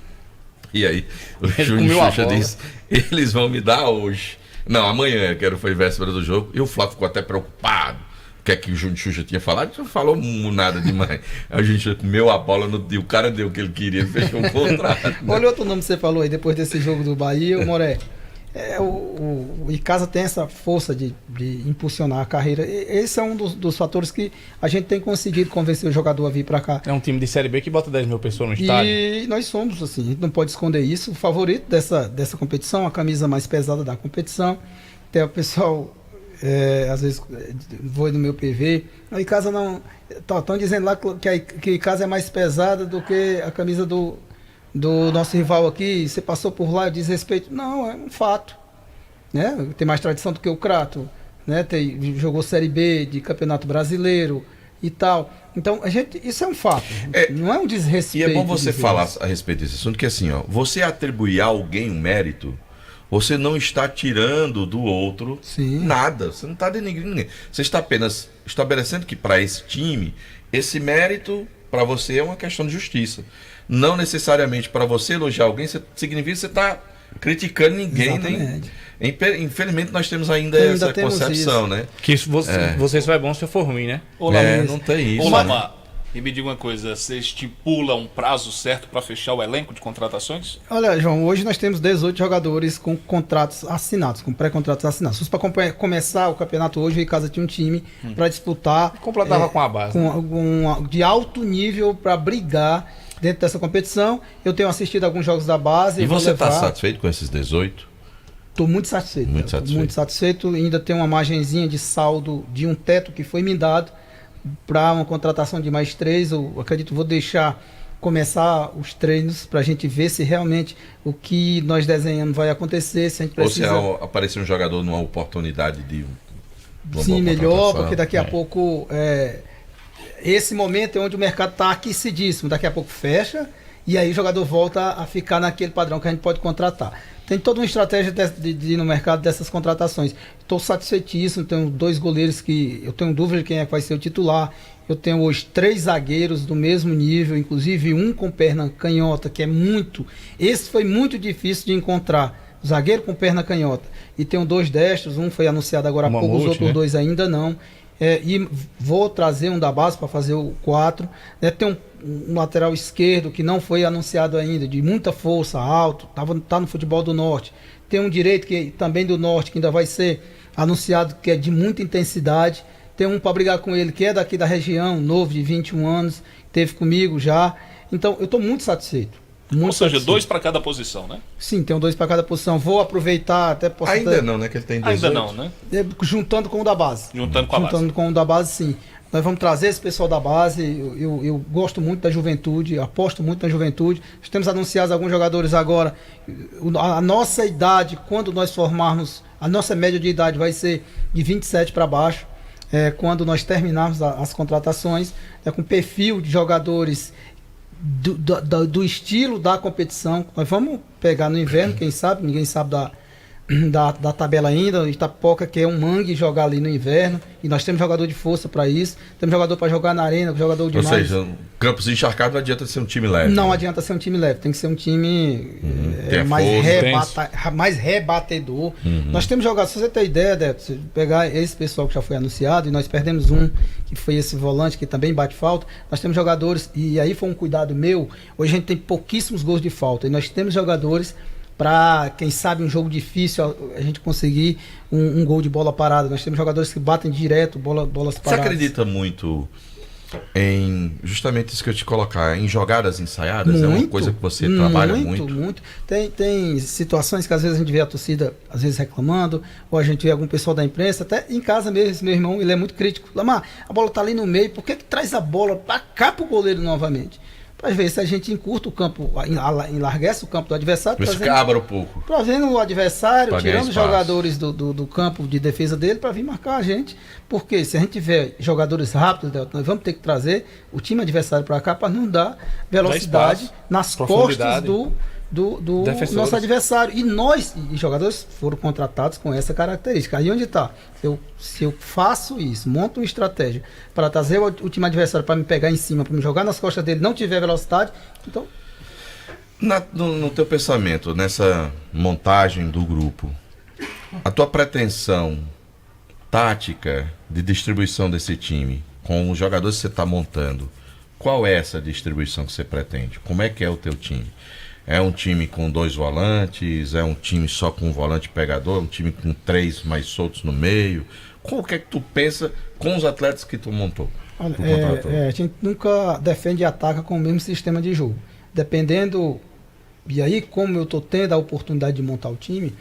E aí, o Júnior Xuxa disse, eles vão me dar hoje. Não, amanhã, que foi véspera do jogo. E o Flávio ficou até preocupado. O que é que o Júnior Xuxa tinha falado? Não falou nada demais. A gente comeu a bola, o cara deu o que ele queria, fechou o contrato. Olha outro nome que você falou aí, depois desse jogo do Bahia, o Moré. O Icasa tem essa força de impulsionar a carreira. Esse é um dos fatores que a gente tem conseguido convencer o jogador a vir para cá. É um time de Série B que bota 10 mil pessoas no estádio. E nós somos, assim, a gente não pode esconder isso. O favorito dessa competição, a camisa mais pesada da competição. Até o pessoal, às vezes, vou no meu PV. O Icasa não... Estão dizendo lá que a Icasa é mais pesada do que a camisa do nosso rival aqui, você passou por lá e diz respeito. Não, é um fato, né? Tem mais tradição do que o Crato, né? Jogou Série B de Campeonato Brasileiro e tal. Então, isso é um fato, não é um desrespeito. E é bom você falar a respeito desse assunto, que assim, ó, você atribuir a alguém um mérito, você não está tirando do outro nada, você não está denegrindo ninguém. Você está apenas estabelecendo que para esse time, esse mérito para você é uma questão de justiça. Não necessariamente para você elogiar alguém significa que você está criticando ninguém. Nem... Infelizmente nós temos ainda essa concepção, isso, né? Que você só é bom se for ruim, né? Não tem isso. Ô, Lamar, e me diga uma coisa, você estipula um prazo certo para fechar o elenco de contratações? Olha, João, hoje nós temos 18 jogadores com contratos assinados, com pré-contratos assinados. Se para começar o campeonato hoje, o Icasa tinha um time para disputar. Completava com a base. De alto nível para brigar dentro dessa competição. Eu tenho assistido alguns jogos da base. E você está satisfeito com esses 18? Estou muito satisfeito. Muito satisfeito. Ainda tem uma margenzinha de saldo de um teto que foi me dado para uma contratação de mais 3. Eu acredito que vou deixar começar os treinos para a gente ver se realmente o que nós desenhamos vai acontecer. Se a gente precisa... Ou se aparecer um jogador numa oportunidade de uma sim, melhor, porque daqui a pouco... Esse momento é onde o mercado está aquecidíssimo. Daqui a pouco fecha e aí o jogador volta a ficar naquele padrão que a gente pode contratar. Tem toda uma estratégia de ir no mercado dessas contratações. Estou satisfeitíssimo. Tenho 2 goleiros que eu tenho dúvida de quem é que vai ser o titular. Eu tenho hoje 3 zagueiros do mesmo nível, inclusive um com perna canhota, que é muito... Esse foi muito difícil de encontrar. Zagueiro com perna canhota. E tenho 2 destros, um foi anunciado agora há pouco, os outros 2 ainda não. E vou trazer um da base para fazer o 4. Tem um lateral esquerdo que não foi anunciado ainda, de muita força, alto, tá no futebol do Norte. Tem um direito que também do Norte, que ainda vai ser anunciado, que é de muita intensidade. Tem um para brigar com ele, que é daqui da região, novo, de 21 anos, teve comigo já. Então, eu estou muito satisfeito. Ou seja, 2 para cada posição, né? Sim, tem 2 para cada posição. Vou aproveitar, até posso... Ainda não, né? Que ele tem 18. Ainda não, né? Juntando com o da base. Juntando com o da base, sim. Nós vamos trazer esse pessoal da base. Eu gosto muito da juventude, aposto muito na juventude. Nós temos anunciados alguns jogadores agora. A nossa idade, quando nós formarmos, a nossa média de idade vai ser de 27 para baixo. Quando nós terminarmos as contratações, com perfil de jogadores do estilo da competição. Nós vamos pegar no inverno, quem sabe, ninguém sabe da tabela ainda. O Itapoca quer um mangue jogar ali no inverno, e nós temos jogador de força para isso, temos jogador para jogar na arena, jogador de... Ou seja, campos encharcados não adianta ser um time leve. Não adianta ser um time leve, tem que ser um time mais rebatedor. Nós temos jogadores, se você ter ideia, se pegar esse pessoal que já foi anunciado, e nós perdemos um, que foi esse volante que também bate falta, nós temos jogadores, e aí foi um cuidado meu, hoje a gente tem pouquíssimos gols de falta, e nós temos jogadores para, quem sabe, um jogo difícil, a gente conseguir um gol de bola parada. Nós temos jogadores que batem direto, bolas paradas. Você acredita muito em justamente isso que eu te colocar, em jogadas ensaiadas? Muito, é uma coisa que você trabalha muito? Muito. Tem situações que às vezes a gente vê a torcida às vezes reclamando, ou a gente vê algum pessoal da imprensa, até em casa mesmo, esse meu irmão, ele é muito crítico. Lamar, a bola tá ali no meio, por que traz a bola pra cá pro goleiro novamente? Para ver se a gente encurta o campo, enlarguece o campo do adversário. Mas cabra um pouco. Trazendo o adversário, tirando os jogadores do campo de defesa dele para vir marcar a gente. Porque se a gente tiver jogadores rápidos, nós vamos ter que trazer o time adversário para cá para não dar velocidade nas costas do nosso adversário. E nós, jogadores, foram contratados com essa característica. Aí onde está? Se eu faço isso, monto uma estratégia para trazer o time adversário para me pegar em cima, para me jogar nas costas dele, não tiver velocidade, então... No teu pensamento, nessa montagem do grupo, a tua pretensão tática de distribuição desse time, com os jogadores que você está montando, qual é essa distribuição que você pretende? Como é que é o teu time? É um time com 2 volantes? É um time só com um volante pegador? Um time com 3 mais soltos no meio? O que é que tu pensa com os atletas que tu montou? A gente nunca defende e ataca com o mesmo sistema de jogo. Dependendo... E aí, como eu estou tendo a oportunidade de montar o time,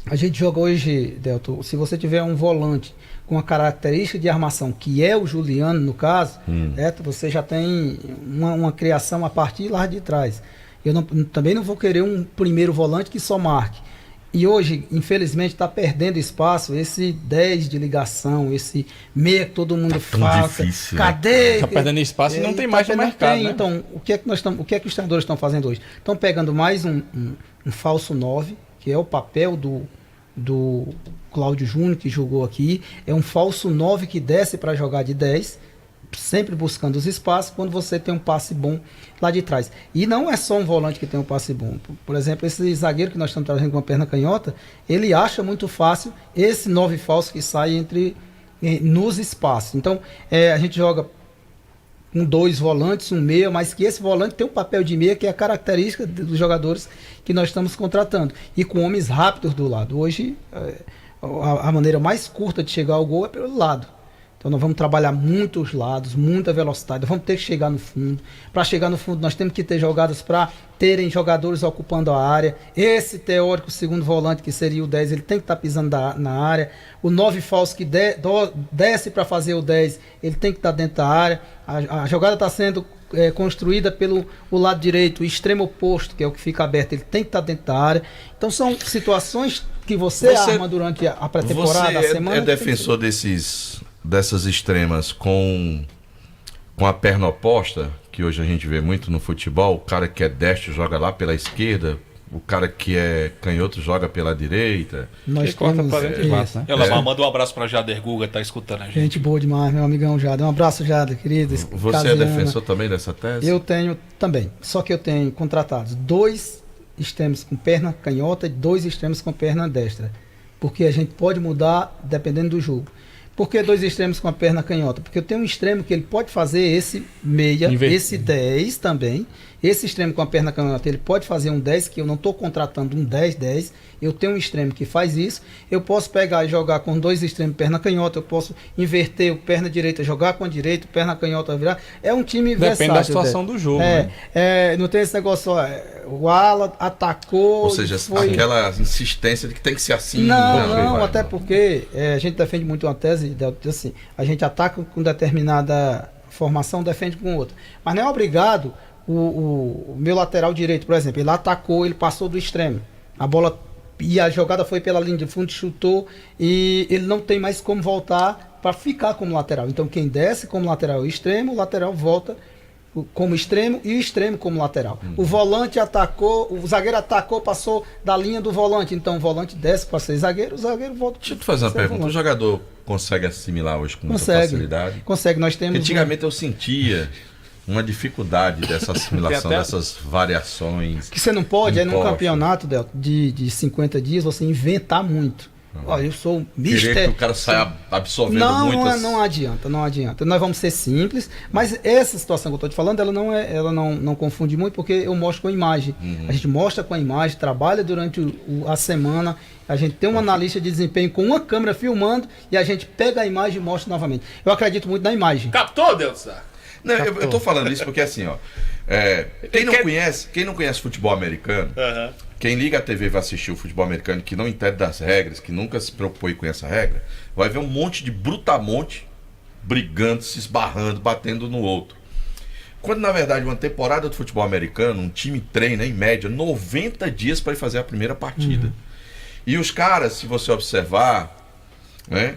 a gente joga hoje, Delto, se você tiver um volante com a característica de armação, que é o Juliano, no caso, você já tem uma criação a partir lá de trás. Eu também não vou querer um primeiro volante que só marque. E hoje, infelizmente, está perdendo espaço esse 10 de ligação, esse meia que todo mundo fala. Difícil, cadê? Está perdendo espaço e não tem mais no mercado. Né? Então, o que é que os treinadores estão fazendo hoje? Estão pegando mais um falso 9, que é o papel do Cláudio Júnior, que jogou aqui. É um falso 9 que desce para jogar de 10, sempre buscando os espaços quando você tem um passe bom lá de trás. E não é só um volante que tem um passe bom. Por exemplo, esse zagueiro que nós estamos trazendo com a perna canhota, ele acha muito fácil esse 9 falso que sai nos espaços. Então, a gente joga com 2 volantes, um meia, mas que esse volante tem um papel de meia, que é a característica dos jogadores que nós estamos contratando. E com homens rápidos do lado. Hoje, a maneira mais curta de chegar ao gol é pelo lado. Então nós vamos trabalhar muitos lados, muita velocidade, vamos ter que chegar no fundo. Para chegar no fundo nós temos que ter jogadas para terem jogadores ocupando a área. Esse teórico segundo volante, que seria o 10, ele tem que estar pisando na área. O 9 falso que desce para fazer o 10, ele tem que estar dentro da área. A jogada está sendo construída pelo lado direito, o extremo oposto, que é o que fica aberto, ele tem que estar dentro da área. Então são situações que você arma durante a pré-temporada, a semana. Você é defensor dessas extremas com a perna oposta, que hoje a gente vê muito no futebol? O cara que é destro joga lá pela esquerda, o cara que é canhoto joga pela direita. Nós temos né? Manda um abraço para Jader Guga, tá escutando a gente. Gente boa demais, meu amigão Jader. Um abraço, Jader, querido. Você é defensor também dessa tese? Eu tenho também, só que eu tenho contratados 2 extremos com perna canhota e 2 extremos com perna destra, porque a gente pode mudar dependendo do jogo. Por que 2 extremos com a perna canhota? Porque eu tenho um extremo que ele pode fazer esse meia, esse 10 também. Esse extremo com a perna canhota, ele pode fazer um 10, que eu não estou contratando um 10-10. Eu tenho um extremo que faz isso. Eu posso pegar e jogar com 2 extremos perna canhota. Eu posso inverter o perna direita, jogar com a direita, perna canhota virar. É um time versátil. Depende da situação do jogo. Não tem esse negócio, o ala atacou. Ou seja, aquela insistência de que tem que ser assim. Não, até porque a gente defende muito uma tese, assim, a gente ataca com determinada formação, defende com outra. Mas não é obrigado. O meu lateral direito, por exemplo, ele atacou, ele passou do extremo. A bola e a jogada foi pela linha de fundo, chutou e ele não tem mais como voltar para ficar como lateral. Então quem desce como lateral é o extremo, o lateral volta como extremo e o extremo como lateral. O volante atacou, o zagueiro atacou, passou da linha do volante. Então o volante desce para ser zagueiro, o zagueiro volta. Deixa eu te fazer uma pergunta. O jogador consegue assimilar hoje com muita facilidade? Consegue. Nós temos. Antigamente eu sentia uma dificuldade dessa assimilação, dessas variações. Que você não pode, num campeonato de 50 dias, você inventar muito. Olha, eu sou mister. Querer que o cara saia absorvendo muitas... Não adianta. Nós vamos ser simples, mas essa situação que eu estou te falando, ela não confunde muito, porque eu mostro com a imagem. A gente mostra com a imagem, trabalha durante a semana, a gente tem um analista de desempenho com uma câmera filmando e a gente pega a imagem e mostra novamente. Eu acredito muito na imagem. Captou, Deus? Não, eu tô falando isso porque assim, ó. Quem não conhece futebol americano, quem liga a TV e vai assistir o futebol americano, que não entende das regras, que nunca se preocupou com essa regra, vai ver um monte de brutamonte brigando, se esbarrando, batendo no outro. Quando na verdade uma temporada de futebol americano, um time treina em média 90 dias para ir fazer a primeira partida. E os caras, se você observar, né,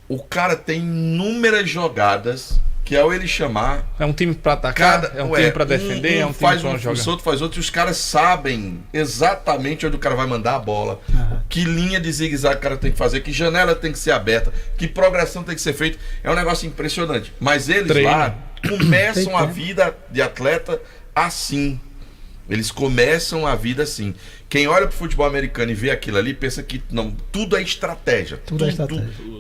o cara tem inúmeras jogadas que ao ele chamar... É um time para atacar, é um time para defender, é um time faz um, o outro faz outro, e os caras sabem exatamente onde o cara vai mandar a bola, que linha de zigue-zague o cara tem que fazer, que janela tem que ser aberta, que progressão tem que ser feita. É um negócio impressionante. Mas eles lá começam a vida de atleta assim. Eles começam a vida assim. Quem olha pro futebol americano e vê aquilo ali, pensa que não, tudo é estratégia.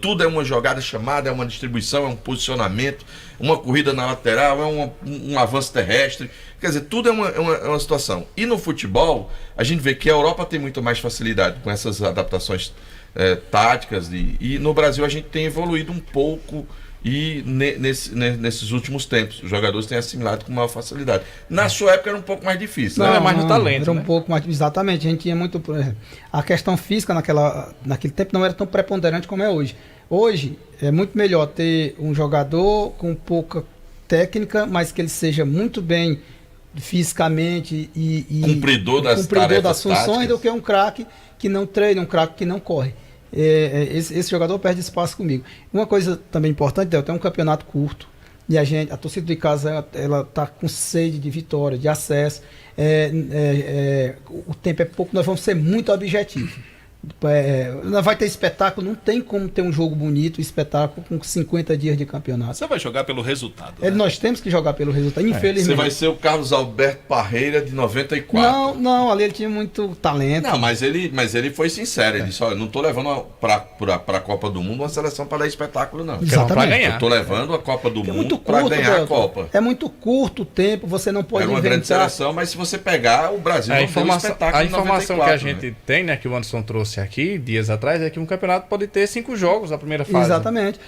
Tudo é uma jogada chamada, é uma distribuição, é um posicionamento, uma corrida na lateral, é um avanço terrestre. Quer dizer, tudo é uma situação. E no futebol, a gente vê que a Europa tem muito mais facilidade com essas adaptações táticas. E no Brasil a gente tem evoluído um pouco. E nesses últimos tempos, os jogadores têm assimilado com maior facilidade. Na sua época era um pouco mais difícil, né? Era mais no talento, era um pouco mais, exatamente. A gente tinha muito... A questão física naquele tempo não era tão preponderante como é hoje. Hoje é muito melhor ter um jogador com pouca técnica, mas que ele seja muito bem fisicamente e cumpridor das funções táticas, do que um craque que não treina, um craque que não corre. Esse jogador perde espaço comigo. Uma coisa também importante, tem um campeonato curto e a torcida de casa ela tá com sede de vitória, de acesso. O tempo é pouco, nós vamos ser muito objetivos. Vai ter espetáculo, não tem como ter um jogo bonito, espetáculo com 50 dias de campeonato. Você vai jogar pelo resultado, né? Nós temos que jogar pelo resultado, infelizmente. Você vai ser o Carlos Alberto Parreira de 94. Não, ali ele tinha muito talento. Não, mas ele foi sincero, ele disse, olha, não tô levando pra Copa do Mundo uma seleção para dar espetáculo, não. Exatamente. Ganhar. Eu tô levando a Copa do Mundo para ganhar a Copa. É muito curto o tempo, você não pode inventar. Era uma grande seleção, mas se você pegar, o Brasil não deu espetáculo. A informação 94, que a gente tem, né, que o Anderson trouxe aqui, dias atrás, é que um campeonato pode ter 5 jogos na primeira fase. Exatamente.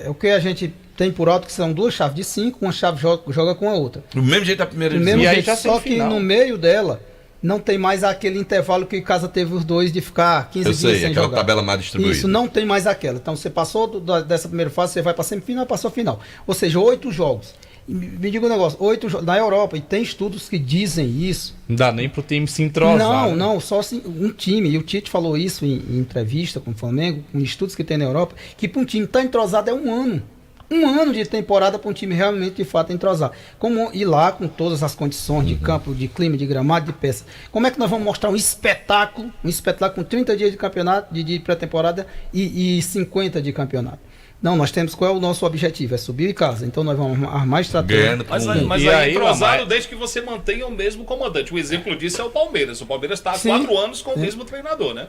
O que a gente tem por alto que são 2 chaves de 5, uma chave joga com a outra. Do mesmo jeito da primeira divisão. Do mesmo jeito, só que no meio dela não tem mais aquele intervalo que casa teve os dois de ficar 15 dias sem aquela jogar. Tabela mais distribuída. Isso, não tem mais aquela. Então você passou dessa primeira fase, você vai para semifinal e passou a final. Ou seja, 8 jogos. Me diga um negócio, 8 jogos na Europa, e tem estudos que dizem isso. Não dá nem pro time se entrosar. Não, só assim, um time, e o Tite falou isso em entrevista com o Flamengo, com estudos que tem na Europa, que para um time estar entrosado é 1 ano. 1 ano de temporada para um time realmente, de fato, entrosar. Como ir lá com todas as condições de campo, de clima, de gramado, de peça. Como é que nós vamos mostrar um espetáculo com 30 dias de campeonato, de pré-temporada e 50 de campeonato? Não, nós temos qual é o nosso objetivo? É subir em casa. Então nós vamos armar estratégia. Mas aí entrosado desde que você mantenha o mesmo comandante. O exemplo disso é o Palmeiras. O Palmeiras está há 4 anos com o mesmo treinador, né?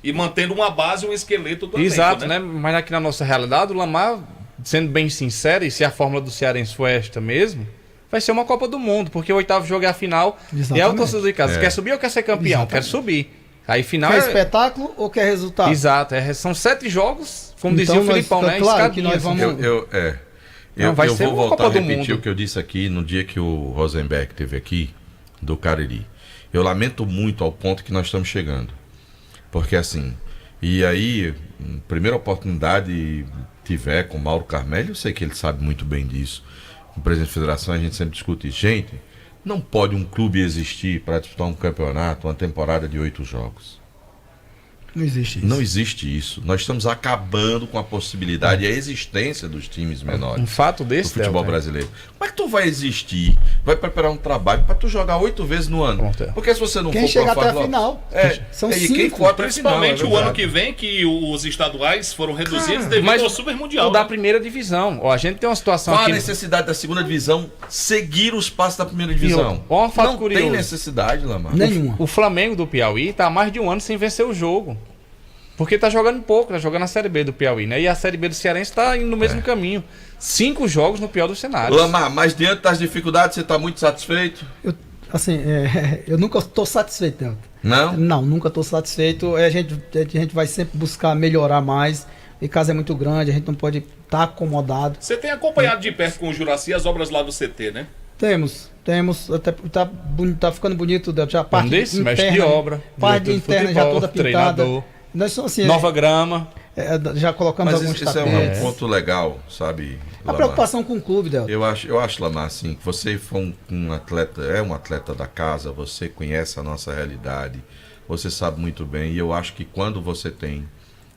E mantendo uma base, um esqueleto do elenco, exato, né? Mas aqui na nossa realidade, o Lamar, sendo bem sincero, e se a fórmula do Cearense for esta mesmo, vai ser uma Copa do Mundo, porque o 8º jogo é a final. Exatamente. E é o torcedor de casa. Quer subir ou quer ser campeão? Quer subir. Aí final quer espetáculo ou quer resultado? Exato, são 7 jogos, como dizia o Filipão, né? Claro que nós vamos... Eu vou voltar a repetir o que eu disse aqui no dia que o Rosenberg esteve aqui, do Cariri. Eu lamento muito ao ponto que nós estamos chegando. Porque assim, e aí, primeira oportunidade tiver com o Mauro Carmelli, eu sei que ele sabe muito bem disso. Com o presidente da federação a gente sempre discute isso. Gente, não pode um clube existir para disputar um campeonato, uma temporada de 8 jogos. Não existe isso. Não existe isso. Nós estamos acabando com a possibilidade e a existência dos times menores. Um fato desse, do futebol brasileiro. Como é que tu vai existir? Vai preparar um trabalho para tu jogar 8 vezes no ano? Porque se você não quem for chega até a final. São 5. Principalmente o ano que vem, que os estaduais foram reduzidos devido ao Super Mundial. Da primeira divisão. Ó, a gente tem uma situação qual aqui... a necessidade da segunda divisão seguir os passos da primeira divisão? Um fato não curioso. Tem necessidade, Lamar. Nenhuma. O Flamengo do Piauí está há mais de 1 ano sem vencer o jogo. Porque tá jogando pouco, tá jogando a Série B do Piauí, né? E a Série B do Cearense tá indo no mesmo caminho. 5 jogos no pior dos cenários. Lamar, mas diante das dificuldades, você tá muito satisfeito? Eu nunca estou satisfeito, Não? Não, nunca estou satisfeito. A gente vai sempre buscar melhorar mais, Icasa é muito grande, a gente não pode estar acomodado. Você tem acompanhado de perto com o Juraci as obras lá do CT, né? Temos, até tá ficando bonito, já a parte desse, interna, mestre de obra, parte interna já toda pintada. Treinador, nós, assim, nova grama. Já colocamos alguns tapetes. Mas isso é um ponto legal, sabe, a preocupação com o clube, Delton. Eu acho, Lamar, assim, que você foi um atleta da casa, você conhece a nossa realidade, você sabe muito bem, e eu acho que quando você tem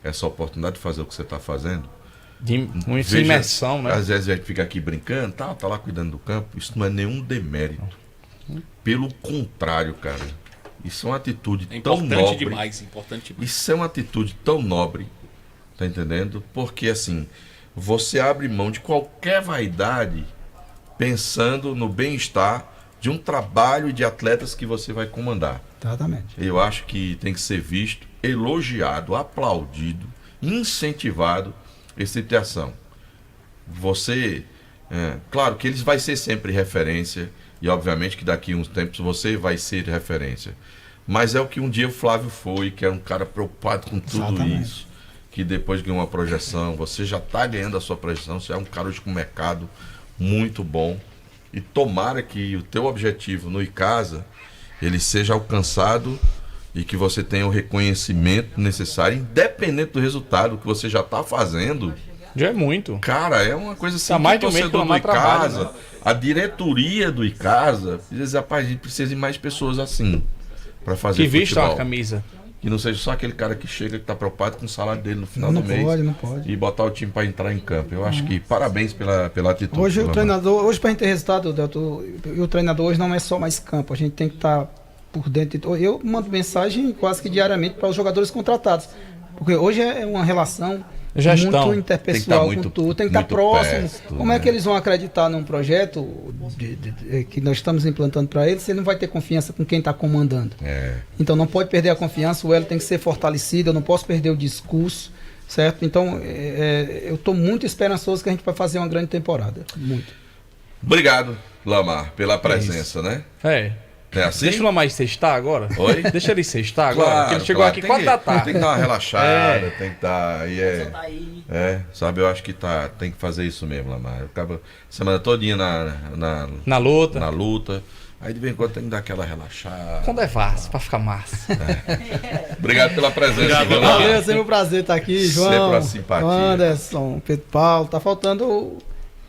essa oportunidade de fazer o que você está fazendo, uma imersão, né? Às vezes a gente fica aqui brincando, tá lá cuidando do campo, isso não é nenhum demérito. Pelo contrário, cara, isso é uma atitude tão nobre. Importante demais. Isso é uma atitude tão nobre, tá entendendo? Porque assim, você abre mão de qualquer vaidade pensando no bem-estar de um trabalho de atletas que você vai comandar. Exatamente. Eu acho que tem que ser visto, elogiado, aplaudido, incentivado esse tipo de ação. Você, claro que eles vai ser sempre referência, e obviamente que daqui a uns tempos você vai ser referência. Mas é o que um dia o Flávio foi, que era um cara preocupado com tudo Exatamente. Isso. Que depois ganhou uma projeção, você já está ganhando a sua projeção, você é um cara hoje com mercado muito bom. E tomara que o teu objetivo no Icasa, ele seja alcançado e que você tenha o reconhecimento necessário, independente do resultado que você já está fazendo. Já é muito. Cara, é uma coisa assim, tá mais de um mês que do Icasa, né? A diretoria do Icasa, diz, rapaz, a gente precisa de mais pessoas assim, para fazer futebol. Que vistam a camisa. Que não seja só aquele cara que chega, que está preocupado com o salário dele no final do mês. Não pode. E botar o time para entrar em campo. Eu acho que parabéns pela atitude. Hoje o treinador, hoje para a gente ter resultado, o treinador hoje não é só mais campo. A gente tem que estar por dentro. Eu mando mensagem quase que diariamente para os jogadores contratados. Porque hoje é uma relação muito interpessoal com tudo. Tem que estar próximo. Perto, como é que eles vão acreditar num projeto que nós estamos implantando para eles se ele não vai ter confiança com quem está comandando? Então não pode perder a confiança, o elo tem que ser fortalecido, eu não posso perder o discurso, certo? Então eu estou muito esperançoso que a gente vai fazer uma grande temporada. Muito. Obrigado, Lamar, pela presença, né? É assim? Deixa o Lamar sextar agora. Oi? Deixa ele sextar agora. Claro, porque ele chegou aqui 4 da tarde. Tem que dar uma relaxada, tem que estar. Sabe, eu acho que tem que fazer isso mesmo, Lamar. Eu acabo semana todinha na luta. Na luta. Aí de vez em quando tem que dar aquela relaxada. Quando é fácil, pra ficar massa. Obrigado pela presença. Valeu, é sempre um prazer estar aqui, João. Sempre a simpatia. Anderson, Pedro Paulo. Tá faltando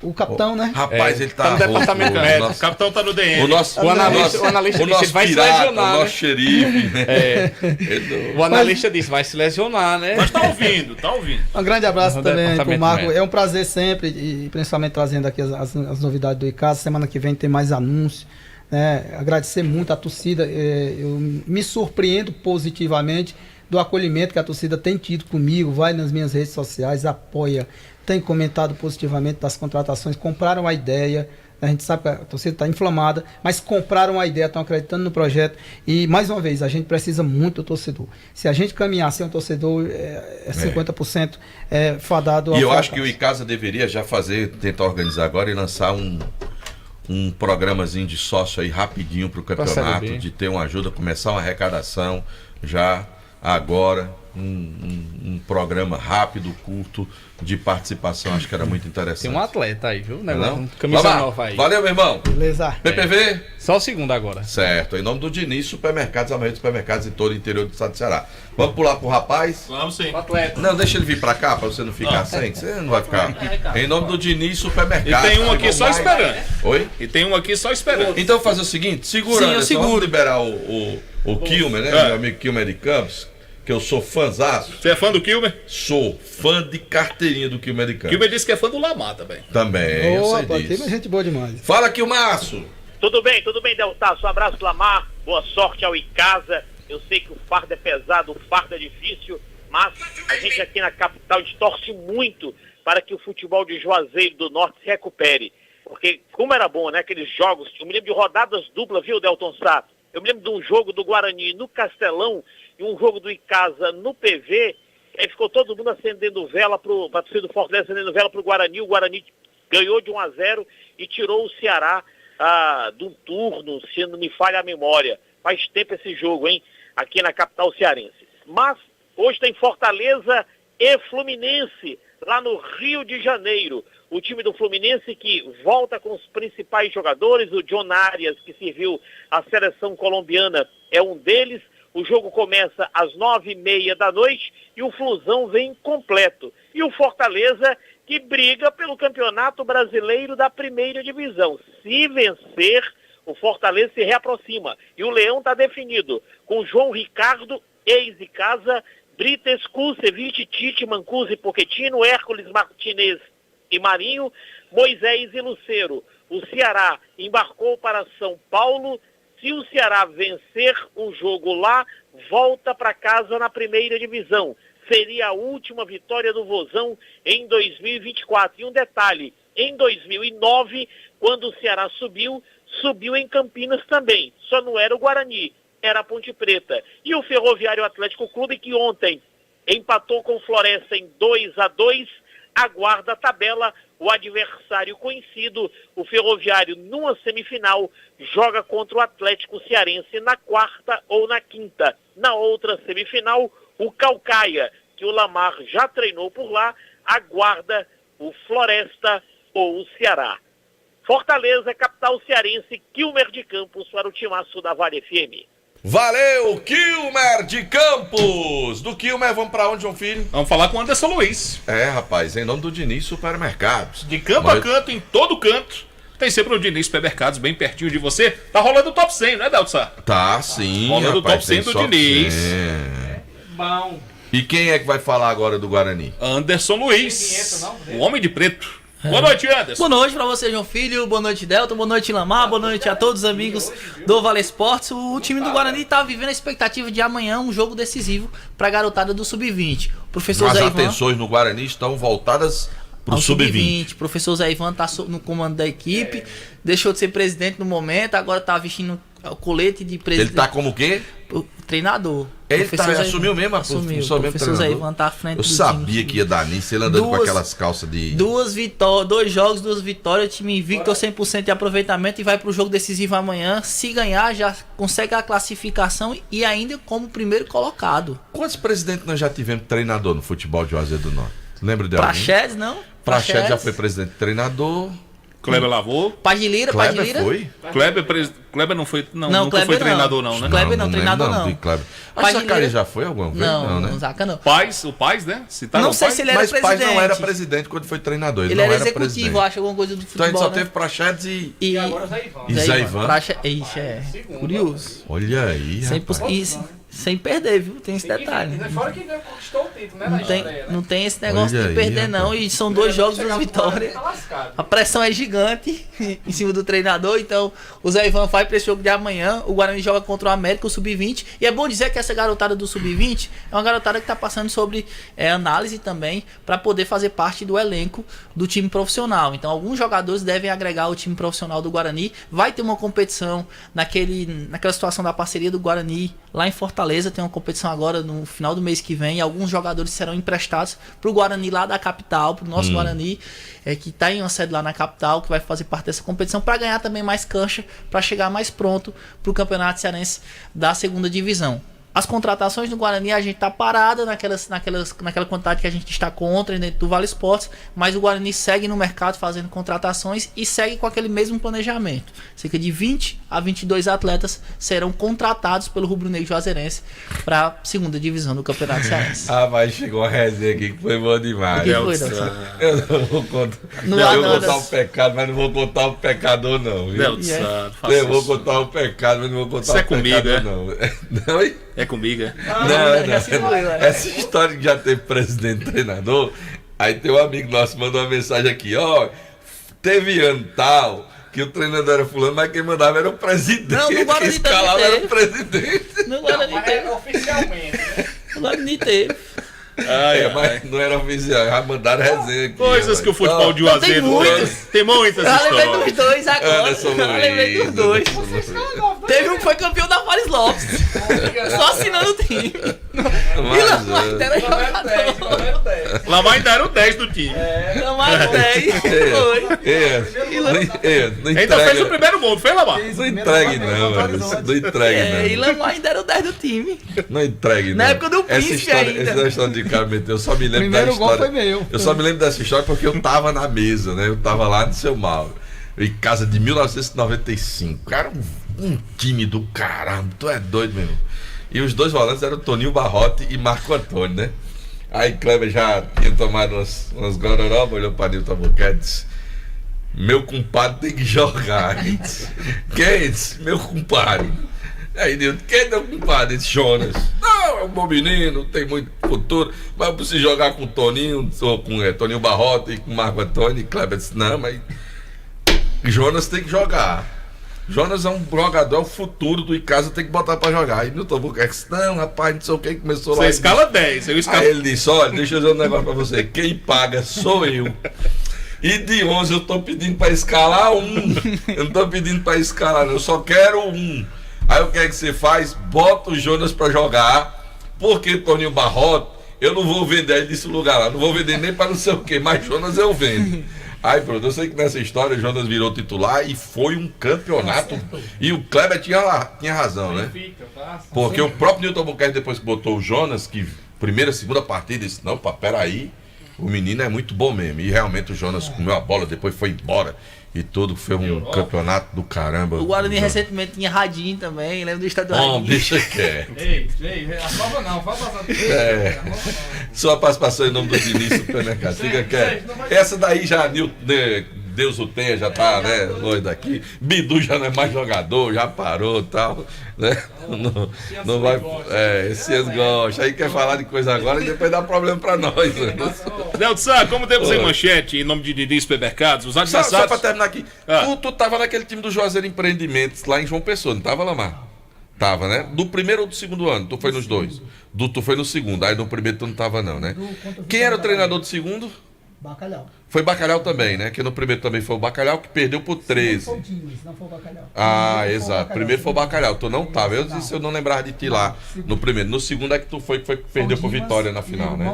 o capitão, né? Rapaz, ele tá no departamento médico. O capitão tá no DM. O analista disse que vai se lesionar. O nosso xerife. O analista disse, vai se lesionar, né? Mas tá ouvindo. Um grande abraço também pro Marco. Médico. É um prazer sempre, e principalmente trazendo aqui as novidades do Icasa. Semana que vem tem mais anúncios. Agradecer muito a torcida. Eu me surpreendo positivamente do acolhimento que a torcida tem tido comigo. Vai nas minhas redes sociais, apoia. Tem comentado positivamente das contratações, compraram a ideia, a gente sabe que a torcida está inflamada, mas compraram a ideia, estão acreditando no projeto e, mais uma vez, a gente precisa muito do torcedor. Se a gente caminhar sem o torcedor, 50% fadado ao E eu fracasso. acho que o Icasa deveria já tentar organizar agora e lançar um programazinho de sócio aí rapidinho para o campeonato, de ter uma ajuda, começar uma arrecadação já agora, um programa rápido, curto, de participação, acho que era muito interessante. Tem um atleta aí, viu? Não? Camisa nova aí. Valeu, meu irmão. Beleza. PPV? Só o segundo agora. Certo. Em nome do Diniz, supermercados, a maioria dos supermercados em todo o interior do estado do Ceará. Vamos pular pro rapaz? Vamos sim. O atleta. Não, deixa ele vir pra cá, pra você não ficar sem. Você não vai ficar. Em nome do Diniz, supermercados. E tem um aqui só esperando. Oi? E tem um aqui só esperando. Então fazer o seguinte, segura, vamos liberar o Kilmer, né? Meu amigo Kilmer de Campos. Que eu sou fãzaço. Você é fã do Kilmer? Sou fã de carteirinha do Kilmer de Campos. Kilmer disse que é fã do Lamar também. Também, eu sei disso. Kilmer é gente boa demais. Fala, Kilmaço. Tudo bem, Deltaço. Um abraço, Lamar. Boa sorte ao Icasa. Eu sei que o fardo é pesado, o fardo é difícil, mas a gente aqui na capital, a gente torce muito para que o futebol de Juazeiro do Norte se recupere. Porque como era bom, né, aqueles jogos, eu me lembro de rodadas duplas, viu, Delton Sá? Eu me lembro de um jogo do Guarani no Castelão e um jogo do Icasa no PV, aí ficou todo mundo acendendo vela para a torcida do Fortaleza, acendendo vela para o Guarani ganhou de 1-0 e tirou o Ceará de um turno, se não me falha a memória. Faz tempo esse jogo, hein, aqui na capital cearense. Mas hoje tem Fortaleza e Fluminense, lá no Rio de Janeiro. O time do Fluminense que volta com os principais jogadores, o John Arias, que serviu a seleção colombiana, é um deles. O jogo começa às 9h30 da noite e o Flusão vem completo. E o Fortaleza, que briga pelo Campeonato Brasileiro da Primeira Divisão. Se vencer, o Fortaleza se reaproxima. E o Leão está definido com João Ricardo, ex-Icasa, Brites, Kusevich, Tite, Mancuso e Pochettino, Hércules, Martinez e Marinho, Moisés e Lucero. O Ceará embarcou para São Paulo. Se o Ceará vencer o jogo lá, volta para casa na primeira divisão. Seria a última vitória do Vozão em 2024. E um detalhe, em 2009, quando o Ceará subiu em Campinas também. Só não era o Guarani, era a Ponte Preta. E o Ferroviário Atlético Clube, que ontem empatou com o Floresta em 2-2, aguarda a tabela. O adversário conhecido, o Ferroviário, numa semifinal, joga contra o Atlético Cearense na quarta ou na quinta. Na outra semifinal, o Caucaia, que o Lamar já treinou por lá, aguarda o Floresta ou o Ceará. Fortaleza, capital cearense, Quilmer de Campos para o timaço da Vale FM. Valeu, Quilmer de Campos! Do Quilmer, vamos pra onde, João Filho? Vamos falar com o Anderson Luiz. Rapaz, em nome do Diniz Supermercados. De campo a canto, em todo canto. Tem sempre o Diniz Supermercados bem pertinho de você. Tá rolando o top 100, não é, Deltsa? Tá, sim. Rolando o top 100 do Diniz. Bom. E quem é que vai falar agora do Guarani? Anderson Luiz, o homem de preto. Boa noite, Anderson. Boa noite pra você, João Filho. Boa noite, Delton. Boa noite, Lamar. Boa noite a todos os amigos do Vale Esportes. O time do Guarani tá vivendo a expectativa de amanhã um jogo decisivo pra garotada do Sub-20. As atenções no Guarani estão voltadas pro Sub-20. Professor Zé Ivan tá no comando da equipe. Deixou de ser presidente no momento, agora tá vestindo o colete de presidente. Ele tá como o quê? O treinador. Ele assumiu mesmo a função mesmo professor Zé Ivan tá à frente. Eu sabia que ia dar nisso, ele andando com aquelas calças de... 2 jogos, 2 vitórias, time invicto, 100% de aproveitamento e vai pro jogo decisivo amanhã. Se ganhar, já consegue a classificação e ainda como primeiro colocado. Quantos presidentes nós já tivemos treinador no futebol de Juazeiro do Norte? Lembra de alguém? Praxedes, não? Praxedes já foi presidente treinador. Kleber lavou. Padilira. Foi? Kleber não foi, nunca foi treinador não, né? Kleber não, treinador não. Mas o Zacarias já foi alguma vez? Não, né? O Zaca não. O Paz, né? Não sei se ele era presidente. Mas Paz não era presidente quando foi treinador. Ele não era executivo, presidente. Acho, alguma coisa do futebol. Então a gente só teve Praxedes e agora Zé Ivan. E Zé Ivan. Ixi, curioso. Olha aí, 100%. Sem perder, viu? Tem esse detalhe. Fora que conquistou o título, né? Não tem esse negócio de perder, não. E são 2 jogos, 2 vitórias. A pressão é gigante em cima do treinador. Então, o Zé Ivan vai para esse jogo de amanhã. O Guarani joga contra o América, o Sub-20. E é bom dizer que essa garotada do Sub-20 é uma garotada que está passando sobre análise também para poder fazer parte do elenco do time profissional. Então, alguns jogadores devem agregar o time profissional do Guarani. Vai ter uma competição naquela situação da parceria do Guarani lá em Fortaleza. Tem uma competição agora no final do mês que vem. E alguns jogadores serão emprestados para o Guarani lá da capital, para o nosso Guarani, que está em uma sede lá na capital, que vai fazer parte dessa competição para ganhar também mais cancha, para chegar mais pronto para o Campeonato Cearense da segunda divisão. As contratações do Guarani, a gente tá parada naquela quantidade que a gente destacou ontem dentro do Vale Esportes, mas o Guarani segue no mercado fazendo contratações e segue com aquele mesmo planejamento. Cerca de 20 a 22 atletas serão contratados pelo Rubro Negro Juazeirense para a segunda divisão do Campeonato Cearense. Mas chegou uma resenha aqui que foi boa demais. Eu não vou contar. Eu vou contar o pecado, mas não vou contar o pecador, não. Eu vou contar o pecado, mas não vou contar o pecador, não. Não, é comigo, não. Essa história que já teve presidente e treinador, aí tem um amigo nosso que mandou uma mensagem aqui, teve ano tal que o treinador era fulano, mas quem mandava era o presidente. Não, no Guarani escalava era o presidente. No Guarani teve. Oficialmente, né? No Guarani teve. Mas não era oficial, já mandaram resenha aqui. Coisas que o futebol de Juazeiro tem muitas histórias. Eu lembrei dos 2 agora. Eu lembrei dos 2. Teve um que foi campeão da Fares Lopes. Só assinando o time. E não era jogador. Lamar ainda era o 10 do time. Lamar era o 10. Foi. Ainda fez o primeiro gol, não fez, Lamar? Não entregue não, mano. Não entregue não. E Lamar ainda era o 10 do time. Não entregue não. Na época do Príncipe ainda. Essa história de cara meteu, eu só me lembro da história. O primeiro gol foi meu. Eu só me lembro dessa história porque eu tava na mesa, né? Eu tava lá no Seu Mauro. Em casa de 1995. Cara, um time do caramba. Tu é doido mesmo. E os dois volantes eram Toninho Barrote e Marco Antônio, né? Aí Kleber já tinha tomado umas gororobas, olhou pra Nilton Albuquerque e disse: meu compadre tem que jogar. Quem disse? Meu compadre. Aí Nilton, quem é meu compadre? Disse Jonas. Não, é um bom menino, tem muito futuro, mas eu preciso jogar com o Toninho, ou com Toninho Barrote e com Marco Antônio. E Kleber disse: não, mas Jonas tem que jogar. Jonas é um jogador, é o futuro do Icasa, tem que botar pra jogar. Aí Nilton Albuquerque disse: não, rapaz, não sei o que, começou lá. Você escala 10. Aí ele disse: olha, deixa eu dizer um negócio pra você. Quem paga sou eu. E de 11 eu tô pedindo pra escalar um. Eu não tô pedindo pra escalar, não. Eu só quero um. Aí o que é que você faz? Bota o Jonas pra jogar. Porque Toninho Barrote, eu não vou vender ele desse lugar lá. Não vou vender nem pra não sei o que, mas Jonas eu vendo. Aí, pronto, eu sei que nessa história o Jonas virou titular e foi um campeonato. E o Kleber tinha razão, né? Porque o próprio Nilton Albuquerque, depois que botou o Jonas, que primeira, segunda partida, disse: não, pá, peraí, o menino é muito bom mesmo. E realmente o Jonas comeu a bola, depois foi embora. E tudo foi um campeonato do caramba. O Guarani recentemente tinha Radinho também, lembra do estádio do Radinho? Não, deixa quieto. Ei, afova não, fala passar. Só participação em nome do Diniz Supermercado. Fica quieto. Essa daí já, Deus o tenha, já tá, né, longe daqui. Bidu já não é mais jogador, já parou e tal, né? Não vai. Esse ano gosta. Aí quer falar de coisa agora e depois dá problema pra nós. Nelson, como temos em manchete, em nome de Diniz Supermercados, os adversários. Só pra terminar aqui. Tu tava naquele time do Juazeiro Empreendimentos lá em João Pessoa, não tava, Lamar? Tava, né? Do primeiro ou do segundo ano? Tu foi nos dois? Tu foi no segundo. Aí no primeiro tu não tava, não, né? Quem era o treinador do segundo? Bacalhau. Foi Bacalhau também, né? Que no primeiro também foi o Bacalhau, que perdeu por 13. Não foi o Diniz, não foi o Bacalhau. Exato. Primeiro foi o Bacalhau. Tu não tava. Eu disse, eu não lembrava de ti lá no primeiro. No segundo é que tu foi que perdeu por Vitória na final, né?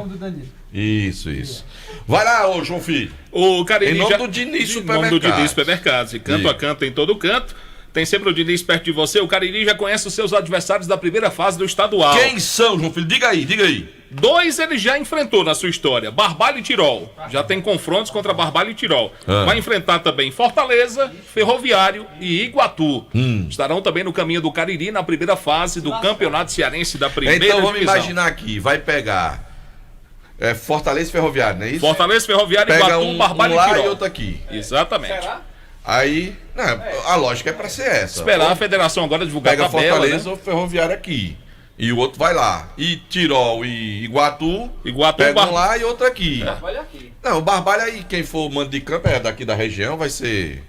Isso. Vai lá, ô João Filho. O Cariri em nome do Diniz Supermercados. Em nome do Diniz Supermercados. E canto a canto, em todo canto. Tem sempre o Diniz perto de você. O Cariri já conhece os seus adversários da primeira fase do estadual. Quem são, João Filho? Diga aí. 2 ele já enfrentou na sua história. Barbalho e Tirol. Já tem confrontos contra Barbalho e Tirol. Vai enfrentar também Fortaleza, Ferroviário e Iguatu. Estarão também no caminho do Cariri na primeira fase do Campeonato Cearense da primeira divisão. Então vamos imaginar aqui. Vai pegar Fortaleza e Ferroviário, não é isso? Fortaleza, Ferroviário, Iguatu, Barbalho um e Tirol. Lá e outro aqui. Exatamente. Será? Aí, a lógica é pra ser essa. Esperar a federação agora divulgar a tabela, Fortaleza, né? ou Ferroviário aqui. E o outro vai lá. E Tirol e Iguatu pega um lá e outro aqui. Não, o Barbalho aí, quem for mando de campo é daqui da região, vai ser,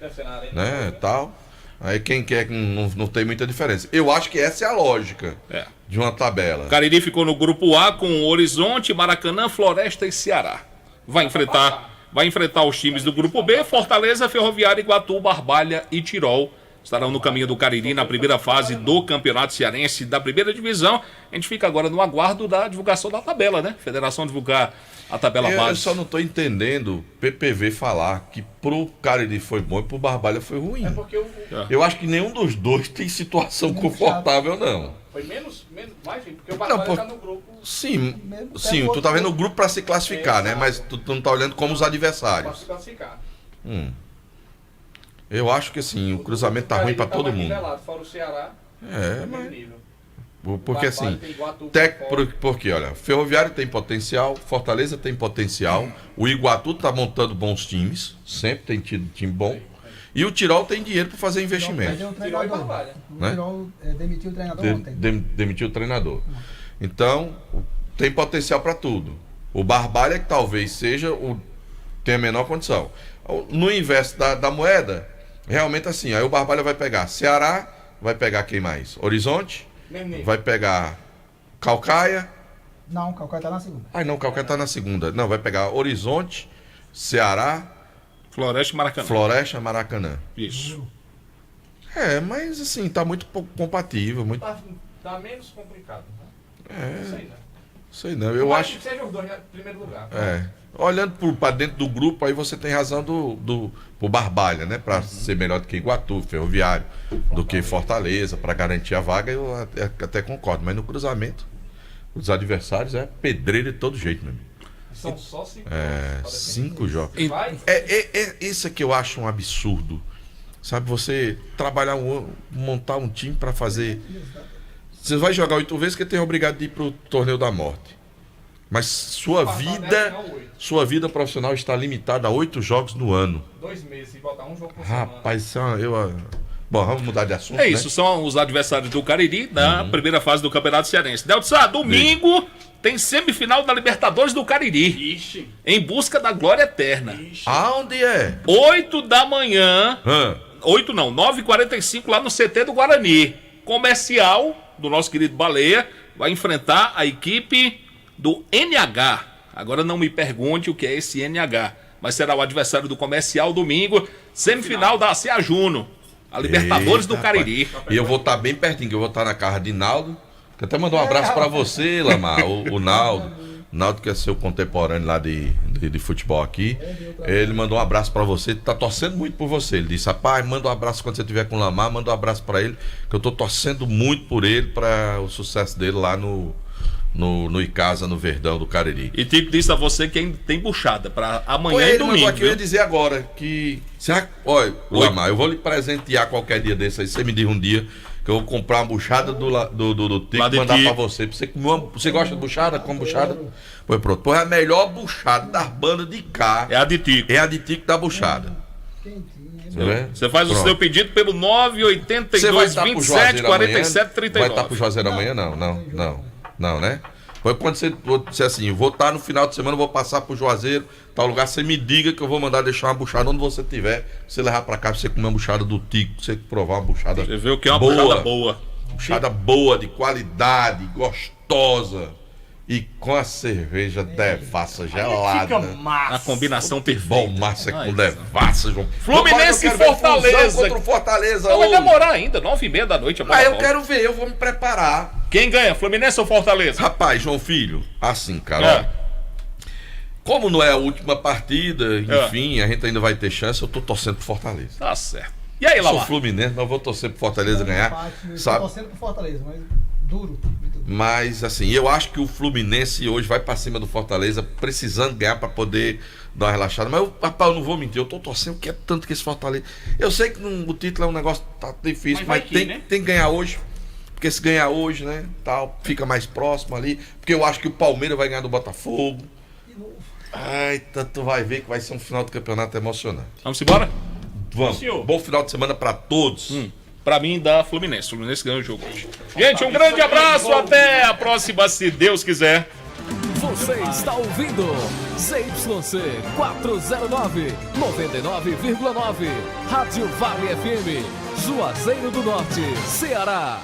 né, tal. Aí quem quer não tem muita diferença. Eu acho que essa é a lógica de uma tabela. O Cariri ficou no grupo A com Horizonte, Maracanã, Floresta e Ceará. Vai enfrentar os times do grupo B, Fortaleza, Ferroviário, Iguatu, Barbalha e Tirol. Estarão no caminho do Cariri na primeira fase do Campeonato Cearense da primeira divisão. A gente fica agora no aguardo da divulgação da tabela, né? Federação divulgar a tabela base. Eu só não estou entendendo PPV falar que pro Cariri foi bom e pro Barbalha foi ruim. Eu acho que nenhum dos dois tem situação confortável, não. Foi menos mais, porque o Barbalha tá no grupo. Sim, tu tá vendo o grupo para se classificar, né? Mas tu não tá olhando como os adversários. Para se classificar. Eu acho que assim, o cruzamento tá ruim para todo mundo. Fora o Ceará, porque assim, porque olha, Ferroviário tem potencial, Fortaleza tem potencial, o Iguatu tá montando bons times, sempre tem tido time bom, e o Tirol tem dinheiro para fazer investimento. O Tirol demitiu o treinador ontem. Demitiu o treinador. Então, tem potencial para tudo. O Barbalha que talvez seja tem a menor condição. No inverso da moeda, realmente assim, aí o Barbalha vai pegar Ceará, vai pegar quem mais? Horizonte, vai pegar Caucaia. Não, Caucaia tá na segunda. Caucaia tá na segunda. Não, vai pegar Horizonte, Ceará, Floresta e Maracanã. Isso. Mas assim, tá muito pouco compatível. Muito... Tá menos complicado, né? Não sei, né? Sei não, eu acho... que seja os dois em primeiro lugar. Olhando para dentro do grupo, aí você tem razão pro Barbalha, né? Para ser melhor do que Iguatu, Ferroviário, do que Fortaleza, para garantir a vaga, eu até concordo. Mas no cruzamento, os adversários é pedreiro de todo jeito, meu amigo. São só 5 jogos. 5 jogos. Isso é que eu acho um absurdo. Sabe, você trabalhar, montar um time para fazer... Você vai jogar 8 vezes que tem obrigado de ir pro torneio da morte. Mas sua vida profissional está limitada a 8 jogos no ano. 2 meses, e botar um jogo por Rapaz, bom, vamos mudar de assunto. Isso, né? São os adversários do Cariri na primeira fase do Campeonato Cearense. Deltsa, domingo tem semifinal da Libertadores do Cariri. Ixi. Em busca da glória eterna. Ixi. Aonde é? 8 da manhã. 8 não, 9h45 lá no CT do Guarani. Comercial do nosso querido Baleia vai enfrentar a equipe do NH. Agora não me pergunte o que é esse NH, mas será o adversário do Comercial domingo, semifinal da CA Juno, a Libertadores do Cariri. E eu vou estar bem pertinho, que eu vou estar na casa de Naldo, que até mandou um abraço para você, Lamar, o Naldo. Naldo, que é seu contemporâneo lá de futebol aqui, ele mandou um abraço pra você, tá torcendo muito por você. Ele disse, rapaz, manda um abraço quando você estiver com o Lamar, manda um abraço pra ele, que eu tô torcendo muito por ele, pra o sucesso dele lá no Icasa, no Verdão do Cariri. E Tico disse a você que tem buchada pra amanhã e domingo. Aqui, eu ia dizer agora que... Olha, Lamar, eu vou lhe presentear qualquer dia desse aí, você me diz um dia que eu vou comprar uma buchada do Tico e mandar pra você. Você comer você gosta de buchada? Come buchada? Pois pronto. Pois a melhor buchada das bandas de cá é a de Tico. É a de Tico da buchada. Você faz o seu pedido pelo 982 27 47 39. Vai estar pro Juazeiro amanhã? Não, né? Foi quando você disser assim, vou estar no final de semana, vou passar pro Juazeiro, tal lugar, você me diga que eu vou mandar deixar uma buchada onde você tiver, você levar pra cá pra você comer uma buchada do Tico, você provar uma buchada boa. Você vê o que é uma buchada boa. Buchada boa, de qualidade, gostosa. E com a cerveja devassa gelada. Fica massa. A combinação perfeita. Bom, massa com devassa, João. Fluminense e Fortaleza. Contra o Fortaleza. Não vai demorar ainda, 9h30 da noite. Eu quero ver, eu vou me preparar. Quem ganha, Fluminense ou Fortaleza? Rapaz, João Filho, assim, cara, como não é a última partida, enfim, a gente ainda vai ter chance, eu tô torcendo pro Fortaleza. Tá certo. E aí, Lamar? Sou Fluminense, mas vou torcer pro Fortaleza ganhar. Sabe? Tô torcendo pro Fortaleza, mas duro. Mas, assim, eu acho que o Fluminense hoje vai pra cima do Fortaleza, precisando ganhar pra poder dar uma relaxada. Mas, rapaz, eu não vou mentir, eu tô torcendo que é tanto que esse Fortaleza... Eu sei que o título é um negócio tá difícil, mas tem que ganhar hoje. Porque se ganhar hoje, né, tal, fica mais próximo ali. Porque eu acho que o Palmeiras vai ganhar do Botafogo. Ai, tu vai ver que vai ser um final de campeonato emocionante. Vamos embora? Vamos. Bom final de semana pra todos. Pra mim, da Fluminense. O Fluminense ganhou o jogo hoje. Gente, um grande abraço. Até a próxima, se Deus quiser. Você está ouvindo ZYC 409, 99,9. Rádio Vale FM, Juazeiro do Norte, Ceará.